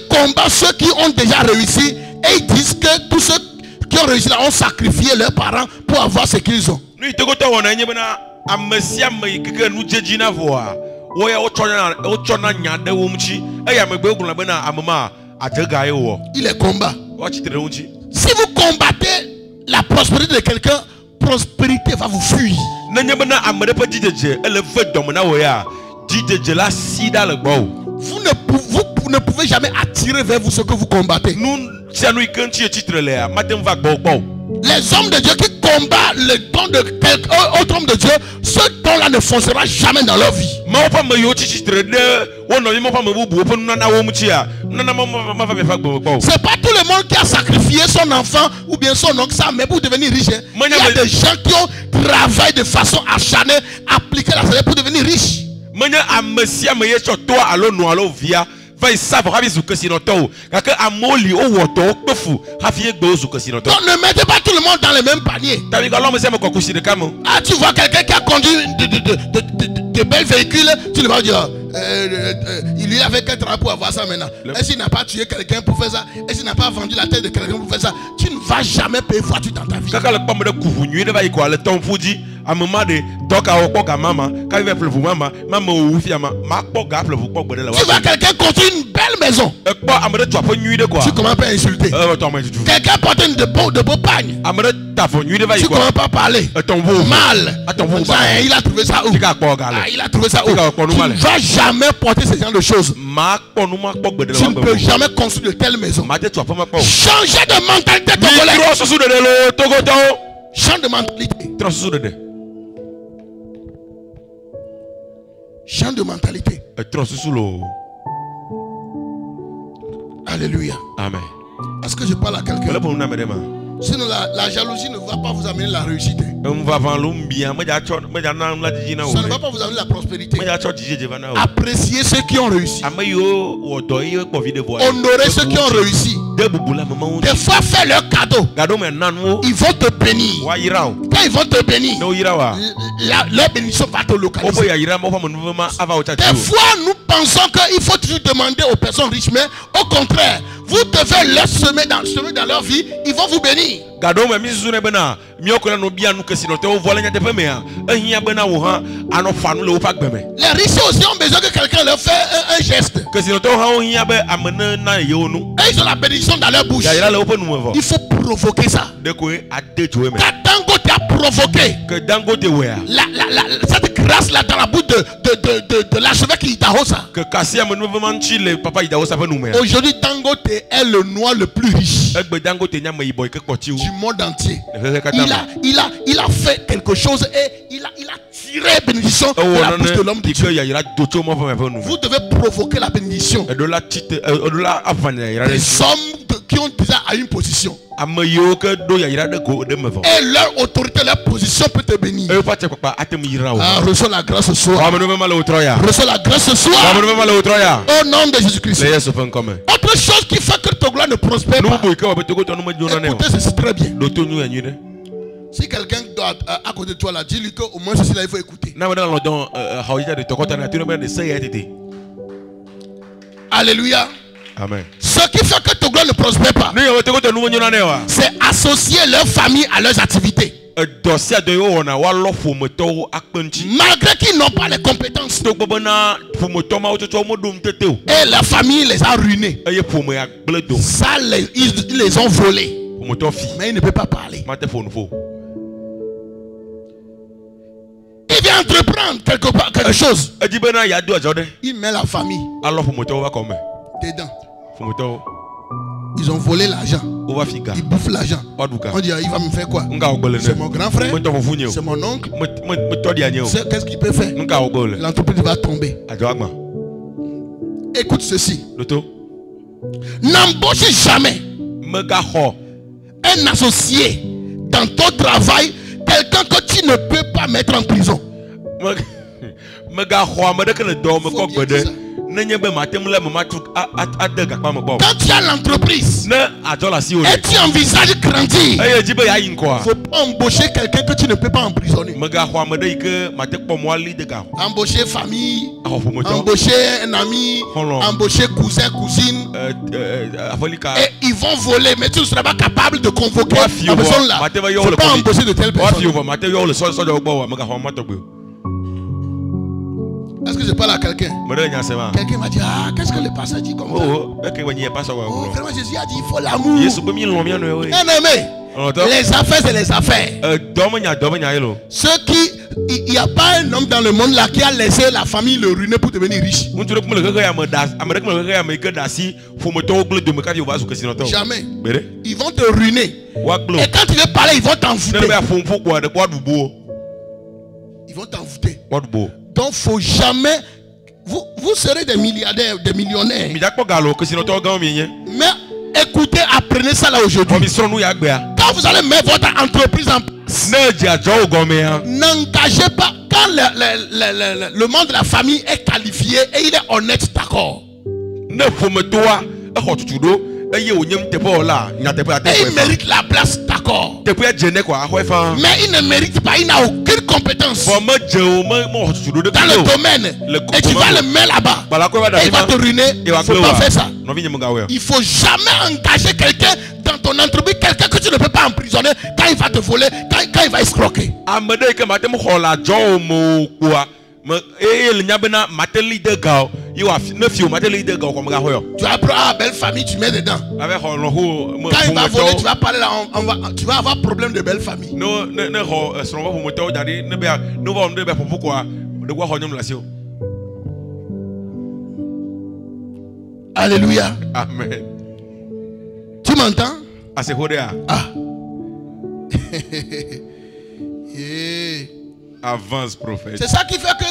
combat ceux qui ont déjà réussi et ils disent que tous ceux qui ont réussi là ont sacrifié leurs parents pour avoir ce qu'ils ont. Il est combat. Si vous combattez la prospérité de quelqu'un, prospérité va vous fuir. Vous ne pouvez jamais attirer vers vous ce que vous combattez. Les hommes de Dieu qui combattent le don de quelqu'un autre homme de Dieu, ce don-là ne foncera jamais dans leur vie. C'est pas tout le monde qui a sacrifié son enfant ou bien son oncle, ça, mais pour devenir riche. Il y a des gens qui ont travaillé de façon acharnée, appliqué la salaire pour devenir riche. Donc ne mettez pas tout le monde dans le même panier. Ah, tu vois quelqu'un qui a conduit de belles véhicules, tu le vas dire il lui avait quel travail pour avoir ça maintenant? Est-ce qu'il n'a pas tué quelqu'un pour faire ça? Est-ce qu'il n'a pas vendu la tête de quelqu'un pour faire ça? Tu ne vas jamais payer voiture dans ta vie. Tu vois quelqu'un construire une belle maison, tu commences pas à insulter. Quelqu'un porte de beaux pagnes, tu commences pas à parler mal. Il a trouvé ça où? Il a trouvé ça où? Tu ne vas jamais porter ce genre de choses. Tu ne peux jamais construire de telles maisons. Changer de mentalité togolaise. Change de mentalité. Change de mentalité. Alléluia. Amen. Est-ce que je parle à quelqu'un? Sinon la jalousie ne va pas vous amener la réussite. Ça ne va pas vous amener la prospérité. Appréciez ceux qui ont réussi. Honorez ceux qui ont réussi. Des fois, fais leur cadeau. Ils vont te bénir. Quand ils vont te bénir, leur bénédiction va te localiser. Des fois, nous pensons qu'il faut toujours demander aux personnes riches, mais au contraire, vous devez leur semer dans leur vie, ils vont vous bénir. Les riches aussi ont besoin que quelqu'un leur fait un geste. Et ils ont la bénédiction dans leur bouche. Il faut provoquer ça. Quand Dangote a provoqué cette grâce là dans la bouche de l'archevêque Idahosa. Que Kassia me vraiment le papa Idahosa peut nous mettre. Aujourd'hui, Dangote est le noir le plus riche du monde entier. Il a fait quelque chose et il a tiré la bénédiction de la bouche de l'homme de Dieu. Vous devez provoquer la bénédiction. Les hommes qui ont déjà à une position. Et leur autorité, leur position peut te bénir. Reçois la grâce ce soir. Reçois la grâce ce soir. Au nom de Jésus-Christ. Autre chose qui fait que ta gloire ne prospère pas. Écoutez ceci très bien. Si quelqu'un doit à côté de toi là, dis-lui qu'au moins ceci là il faut écouter. Alléluia. Amen. Ce qui fait que ta gloire ne prospère pas, c'est associer leur famille à leurs activités. Malgré qu'ils n'ont pas les compétences. Et la famille les a ruinés. Ça, ils les ont volés. Mais ils ne peuvent pas parler. Il vient entreprendre quelque chose. Il met la famille dedans. Ils ont volé l'argent. Ils bouffent l'argent. On dit, il va me faire quoi? C'est mon grand frère. C'est mon oncle. Qu'est-ce qu'il peut faire? L'entreprise va tomber. Écoute ceci. N'embauche jamais un associé dans ton travail, quelqu'un que tu ne peux pas mettre en prison. Quand tu as l'entreprise et tu envisages grandir, il ne faut pas embaucher quelqu'un que tu ne peux pas emprisonner. Embaucher famille, embaucher un ami, embaucher cousin, cousine. Et ils vont voler, mais tu ne seras pas capable de convoquer la personne là. Il ne faut pas embaucher de telles personnes. Est-ce que je parle à quelqu'un? Quelqu'un m'a dit, ah, qu'est-ce que le pasteur dit comme ça? Vraiment, Jésus a dit, il faut l'amour. Bien-aimé, les affaires, c'est les affaires. Ceux qui, il n'y a pas un homme dans le monde là qui a laissé la famille le ruiner pour devenir riche. Jamais. Ils vont te ruiner. Et quand tu veux parler, ils vont t'envoûter. Ils vont t'envoûter. Donc, il ne faut jamais. Vous serez des milliardaires, des millionnaires. Mais écoutez, apprenez ça là aujourd'hui. Quand vous allez mettre votre entreprise en place, n'engagez pas. Quand le monde de la famille est qualifié et il est honnête, d'accord. Et il mérite la place, d'accord. Mais il ne mérite pas, il n'a aucune compétence dans le domaine. Et tu vas le mettre là-bas. Et il va te ruiner. Il ne faut pas faire ça. Il ne faut jamais engager quelqu'un dans ton entreprise, quelqu'un que tu ne peux pas emprisonner quand il va te voler, quand il va escroquer. Tu apprends belle famille, tu mets dedans. Quand il va voler, tu vas parler là, tu vas avoir problème de belle famille. Alléluia. Amen. Tu m'entends? Ah. Avance, prophète. C'est ça qui fait que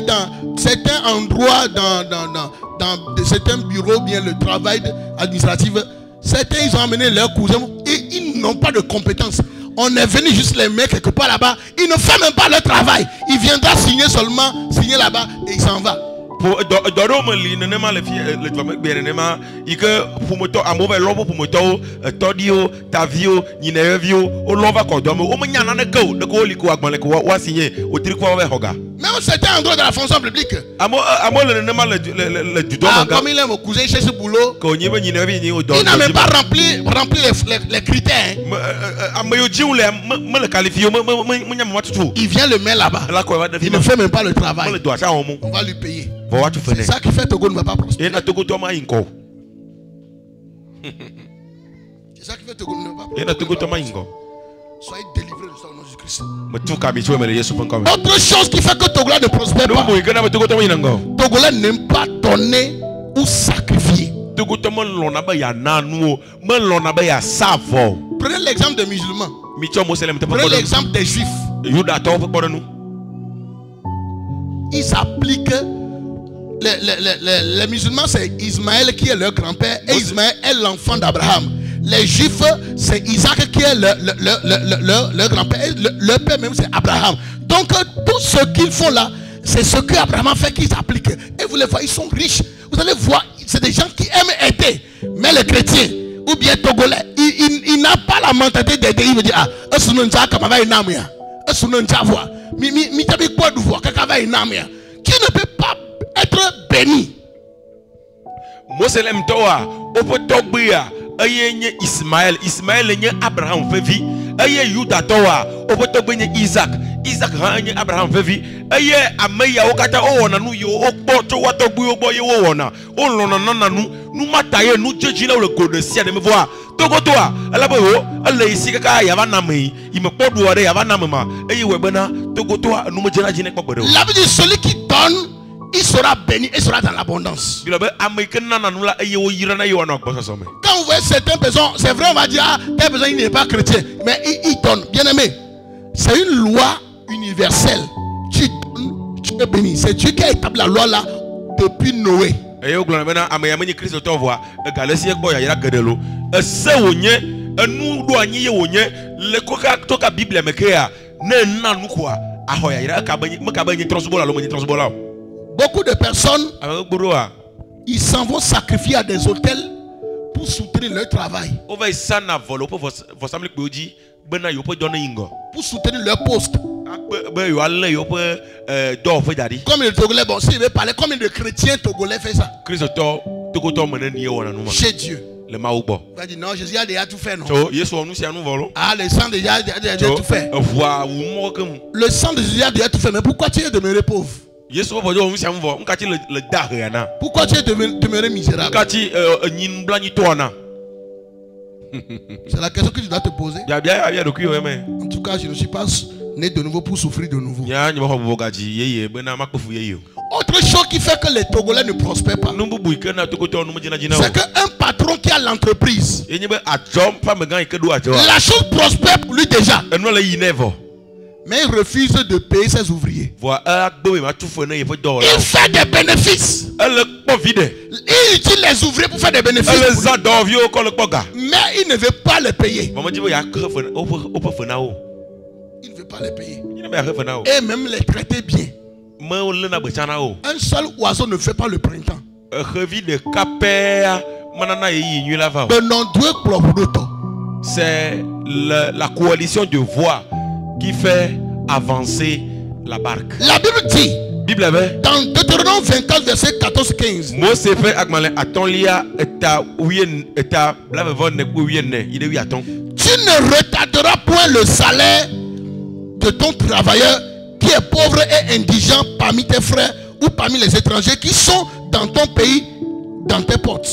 dans certains endroits, dans certains bureaux, bien le travail administratif, certains ils ont amené leurs cousins et ils n'ont pas de compétences. On est venu juste les mettre quelque part là-bas. Ils ne font même pas leur travail. Ils viendront signer là-bas et ils s'en vont. Même certains endroits de la fonction publique. Comme il est mon cousin chez ce boulot, il n'a même pas rempli les critères. Il vient le mettre là-bas. Il ne fait même pas le travail. On va lui payer. C'est ça qui fait que Togo ne va pas prospérer. C'est ça qui fait que Togo ne va pas prospérer. Soyez délivrés de ça au nom de Jésus-Christ. Autre chose qui fait que Togolais ne prospère pas. Togolais n'aime pas donner ou sacrifier. Prenez l'exemple des musulmans. Prenez l'exemple des juifs. Ils appliquent. Les musulmans, c'est Ismaël qui est leur grand-père et Ismaël est l'enfant d'Abraham. Les juifs, c'est Isaac qui est leur grand-père. Leur père même, c'est Abraham. Donc, tout ce qu'ils font là, c'est ce que Abraham a fait qu'ils appliquent. Et vous les voyez, ils sont riches. Vous allez voir, c'est des gens qui aiment aider. Mais les chrétiens, ou bien Togolais, il n'a pas la mentalité d'aider. Il veut dire, qui ne peut pas être béni. Ismaël est Abraham fevi. Aye Yuda toa. Oboto Isaac. Isaac est Abraham fevi. Aye ameya okata o wona nu yo okpoto watogbu ogbo ye wo wona. O lona nana nu mataye nu jejina le kodesia de me voir. Togo toa. Ala boyo. Ala isi kaka ya bana me. Il me podu ore ya bana mama. Aye webena togo toa nu me jena jine kpokbere. La vie de celui qui donne, il sera béni et sera dans l'abondance. Quand vous voyez certaines personnes, c'est vrai, on va dire, telle personne il n'est pas chrétien, mais il donne. Bien aimé, c'est une loi universelle. Tu donnes, tu es béni. C'est Dieu qui a établi la loi là depuis Noé. Beaucoup de personnes, ils s'en vont sacrifier à des hôtels pour soutenir leur travail. Pour soutenir leur poste. Comme les Togolais, bon, s'il veut parler, combien de chrétiens Togolais fait ça? Chez Dieu. Il va dire non, Jésus a déjà tout fait, non? Ah, le sang déjà a tout fait. Le sang de Jésus a déjà tout fait, mais pourquoi tu es demeuré pauvre? Pourquoi tu es demeuré misérable? C'est la question que tu dois te poser. En tout cas, je ne suis pas né de nouveau pour souffrir de nouveau. Autre chose qui fait que les Togolais ne prospèrent pas, c'est qu'un patron qui a l'entreprise, la chose prospère pour lui déjà, mais il refuse de payer ses ouvriers. Il fait des bénéfices. Il utilise les ouvriers pour faire des bénéfices. Mais il ne veut pas les payer. Il ne veut pas les payer. Et même les traiter bien. Un seul oiseau ne fait pas le printemps. C'est la coalition de voix qui fait avancer la barque. La Bible dit dans Deutéronome 24 verset 14-15, tu ne retarderas point le salaire de ton travailleur qui est pauvre et indigent parmi tes frères ou parmi les étrangers qui sont dans ton pays, dans tes portes.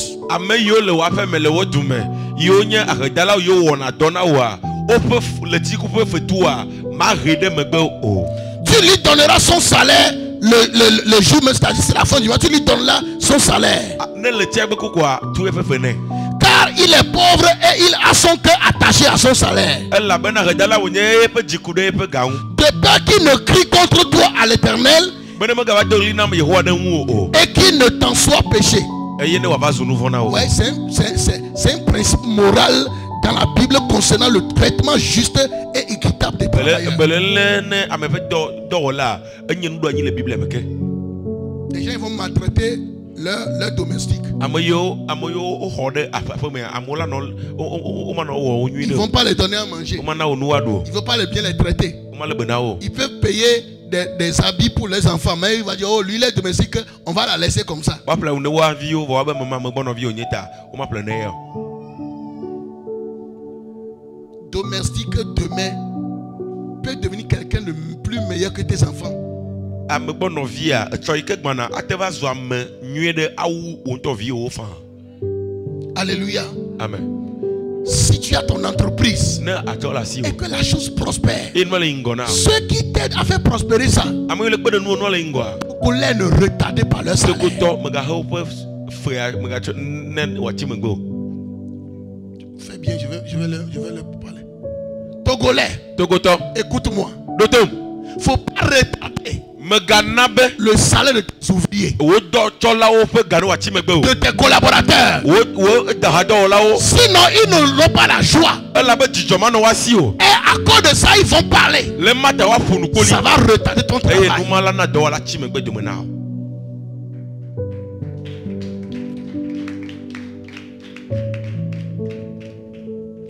Tu lui donneras son salaire le jour même, c'est-à-dire c'est la fin du mois, tu lui donneras son salaire. Car il est pauvre et il a son cœur attaché à son salaire. De peur qu'il ne crie contre toi à l'Éternel et qu'il ne t'en soit péché. Ouais, c'est un principe moral dans la Bible concernant le traitement juste et équitable des travailleurs. Les gens ils vont maltraiter leur domestique. Ils ne vont pas les donner à manger. Ils ne vont pas bien les traiter. Ils peuvent payer des habits pour les enfants, mais il va dire oh lui il est domestique, on va la laisser comme ça. Domestique demain peut devenir quelqu'un de plus meilleur que tes enfants. Alléluia. Amen. Si tu as ton entreprise et que la chose prospère, ceux qui t'aident à faire prospérer ça, ne retardez pas leur salaire. Fais bien, je vais le parler. Togolais, écoute-moi. Il ne faut pas retarder le salaire de tes ouvriers, de tes collaborateurs. Sinon, ils n'auront pas la joie. Et à cause de ça, ils vont parler. Ça va retarder ton travail.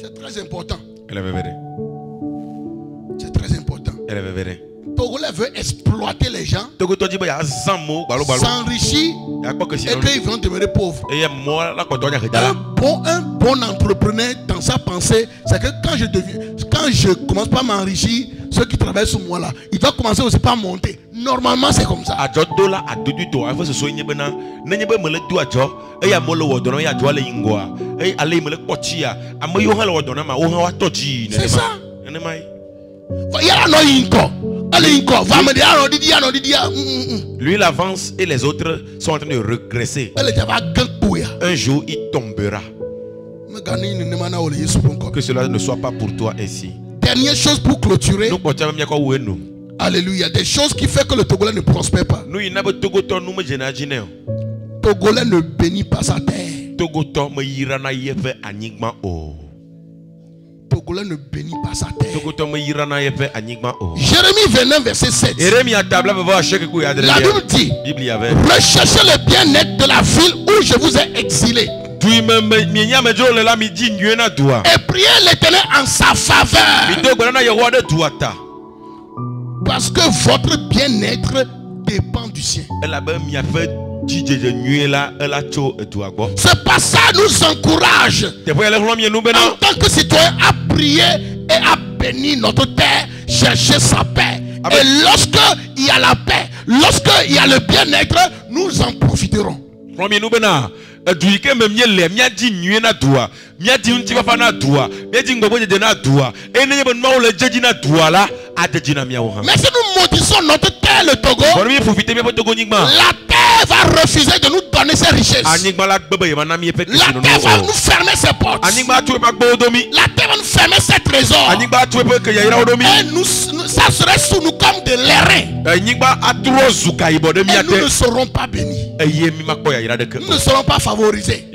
C'est très important. C'est très important. Togolais veut exploiter les gens, s'enrichir et qu'ils vont demeurer pauvres. Un bon entrepreneur dans sa pensée, c'est que quand je commence pas à m'enrichir, ceux qui travaillent sur moi là, ils doivent commencer aussi par monter. Normalement c'est comme ça. C'est ça. Lui il avance et les autres sont en train de regresser. Un jour il tombera. Que cela ne soit pas pour toi ainsi. Dernière chose pour clôturer. Alléluia. Des choses qui font que le Togolais ne prospère pas. Togolais ne bénit pas sa terre. Togolais ne bénit pas sa terre. Jérémie 29 verset 7. La Bible dit: recherchez le bien-être de la ville où je vous ai exilé et priez l'Éternel en sa faveur, parce que votre bien-être dépend du sien. Ce passage nous encourage en tant que citoyens à prier et à bénir notre terre, chercher sa paix. Et lorsque il y a la paix, lorsque il y a le bien-être, nous en profiterons. Mais si nous maudissons notre terre, le Togo, la terre va refuser de nous donner ses richesses. La terre va nous fermer ses portes. La terre va nous fermer ses trésors. Et ça serait sous nous comme de l'airain. Et nous ne serons pas bénis. Nous ne serons pas favorisés.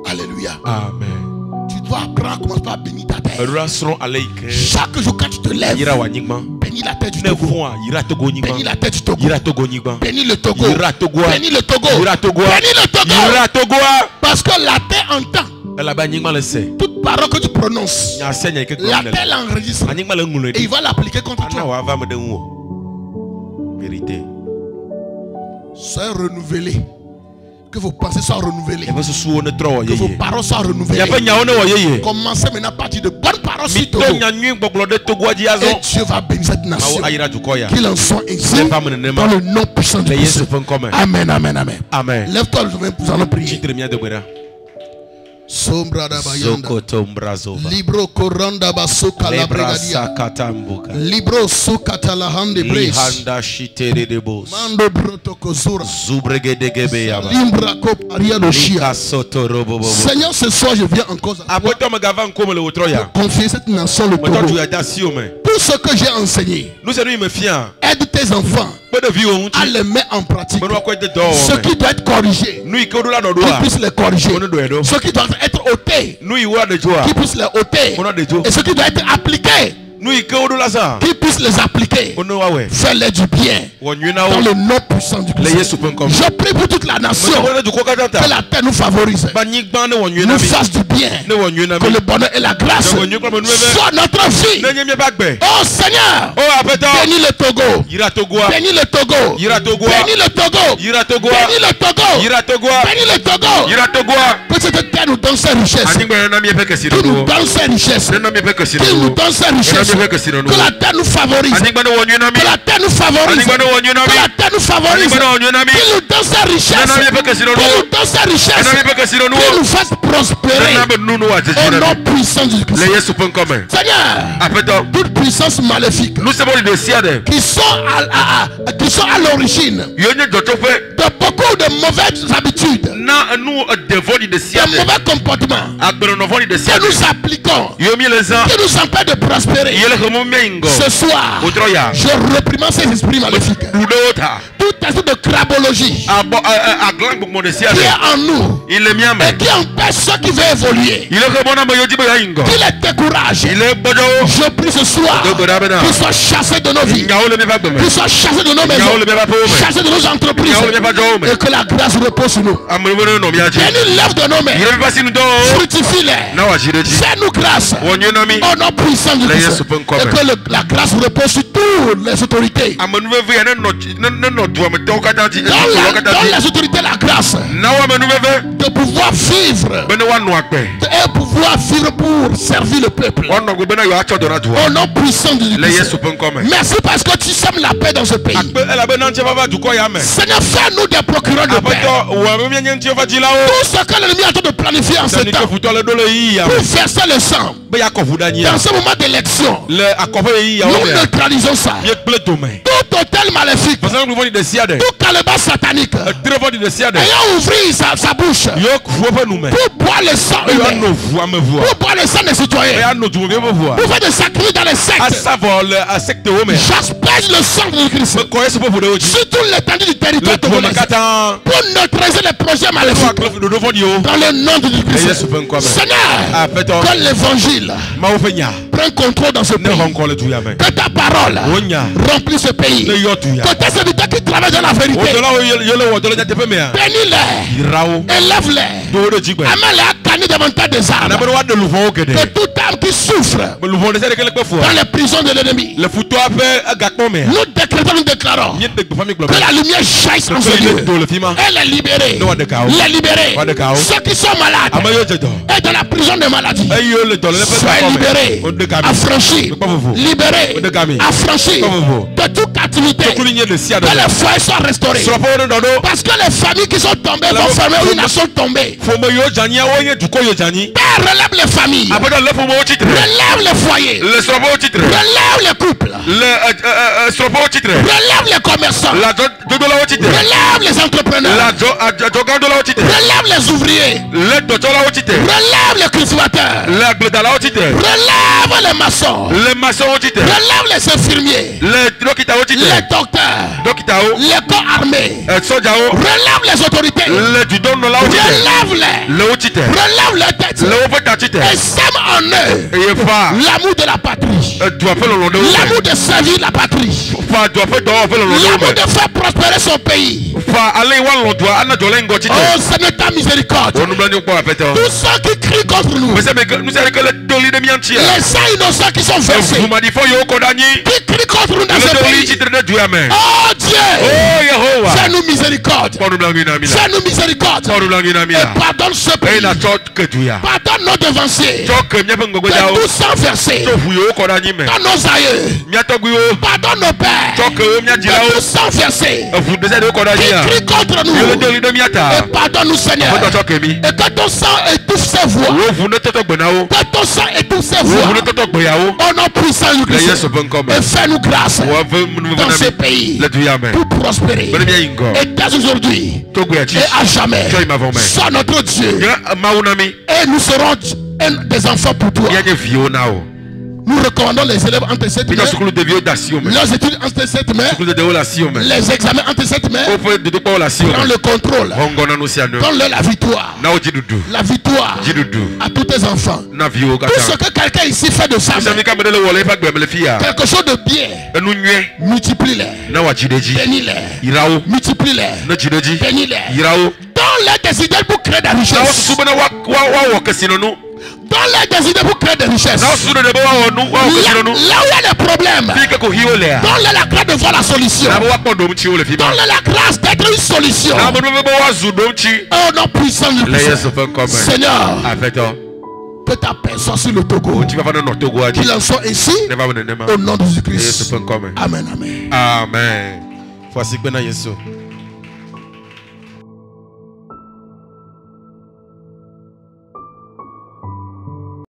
Alléluia. Amen. Tu dois apprendre à commencer par bénir ta terre. Chaque jour quand tu te lèves, bénis la terre du Togo. Bénis la terre du Togo. Bénis le Togo. Bénis le Togo. Bénis le Togo. Parce que la terre entend. Toute parole que tu prononces, la terre l'enregistre. Et il va l'appliquer contre toi. Vérité. Soyez renouvelés. Que vos pensées soient renouvelées. Que vos paroles soient renouvelées. Commencez maintenant à partir de bonnes paroles sur Togo. Et Dieu va bénir cette nation. Qu'il en soit ainsi dans le nom puissant de Jésus. Amen, amen, amen. Lève-toi, nous allons prier. Sombra da bayanda. Libro koranda basuka la bregadia. Libro sukata la hande brace. Mando broto kozura. Limbra koparia lo shia. Seigneur, ce soir je viens encore à confier cette nation le Togo. Tout ce que j'ai enseigné, aide tes enfants à les mettre en pratique. Ce qui doit être corrigé, qu'ils puissent les corriger. Ce qui doit être ôté, qu'ils puissent les ôter. Et ce qui doit être appliqué, qu'ils puissent les appliquer. Fais-les du bien dans le nom puissant du Christ. Je prie pour toute la nation que la terre nous favorise, nous fasse du bien, que le bonheur et la grâce soient notre vie. Oh Seigneur, Bénis le Togo. Ira Togo. Bénis le Togo. Ira Togo. Bénis le Togo. Ira Togo. Bénis le Togo. Ira Togo. Bénis le Togo. Ira Togo. Que cette terre nous donne sa richesse. Qui nous donne sa richesse. Qui nous donne sa richesse. Que la terre nous favorise. Que la terre nous favorise. Que la terre nous favorise. Qui nous donne sa richesse. Qui nous donne sa richesse. Qui nous fasse prospérer. Au nom puissant de Christ. Seigneur, toute puissance maléfique qui sont à l'origine de beaucoup de mauvaises habitudes, de mauvais comportements que nous appliquons, qui nous empêchent de prospérer. Ce soir, je réprimande ces esprits maléfiques. Tout esprit de crabologie qui est en nous et qui empêche ceux qui veulent évoluer, qui les décourage. Je prie ce soir qu'ils soient chassés de nos vies, qu'ils soient chassés de nos maisons, chassés de nos entreprises, et que la grâce repose sur nous. Bénis l'œuvre de nos mains, fructifie-les, fais-nous grâce au nom puissant de Christ, et que la grâce repose sur toutes les autorités. Donne les autorités la grâce de pouvoir vivre et pouvoir vivre pour servir le peuple. Au nom puissant de Christ. Merci parce que tu sèmes la paix dans ce pays. Seigneur, fais-nous des procureurs de paix. Tout ce que l'ennemi est en train de planifier en ce temps pour verser le sang dans ce moment d'élection, nous neutralisons ça. Tout hôtel maléfique, tout calebasse satanique ayant ouvert sa bouche pour boire le sang humain, pour boire le sang des citoyens, pour faire des sacrifices dans les sectes, j'asperge le sang de Christ sur toute l'étendue du territoire pour neutraliser les projets maléfiques dans le nom de Christ. Seigneur, que l'évangile prenne contrôle dans ce pays, que ta parole remplisse ce pays, que tes serviteurs qui travaillent dans la vérité, bénis-les, élève-les, amène-les à gagner davantage des armes, que toute âme qui souffre dans les prisons de l'ennemi, nous décrétons, nous déclarons que la lumière jaillisse en ce lieu et les libérer, ceux qui sont malades et dans la prison de maladie, soyez libérés, affranchis, libérés, affranchis de toute activité, que les foyers soient restaurés, parce que les familles qui sont tombées vont fermer une nation tombée. Père, relève les familles, relève les foyers, relève les couples, relève les commerçants, relève les entrepreneurs, relève les ouvriers, relève les cultivateurs, relève les maçons, relève les infirmiers, les docteurs, les corps armés, relève les autorités, relève les têtes, et sème en eux l'amour de la patrie, l'amour de servir la patrie, l'amour de faire prospérer son pays. Oh Seigneur, ta miséricorde, tous ceux qui crient contre nous, les saints innocents qui sont versés, qui crient contre nous dans ce pays, oh Dieu, fais-nous miséricorde, fais-nous miséricorde, et pardonne ce pays, pardonne nos devanciers, de tout sang versé dans nos aïeux, pardonne nos pères, de tout sang versé qui crie contre nous, et pardonne-nous Seigneur, et que ton sang étouffe ses voix, que ton sang étouffe ses voix, au nom puissant du Christ, et fais-nous grâce dans ce pays pour prospérer, et dès aujourd'hui et à jamais, sois notre Dieu, et nous serons des enfants pour toi. Nous recommandons les élèves entre cette main, leurs études entre cette main, les examens entre cette main, prends le contrôle, donne-leur la victoire à tous tes enfants. Tout ce que quelqu'un ici fait de sa main, quelque chose de bien, multiplie-les, bénis-les, multiplie-les, bénis-les, donne-leur des idées pour créer de la richesse. Donne-leur des idées pour créer des richesses. Là où il y a des problèmes, donne-leur la grâce de voir la solution. Donne-leur la grâce d'être une solution. Oh non, puissant du puissant. Seigneur, que ta paix soit sur le Togo. Qu'il en soit ainsi au nom de Jésus-Christ. Amen, amen. Amen. Voici que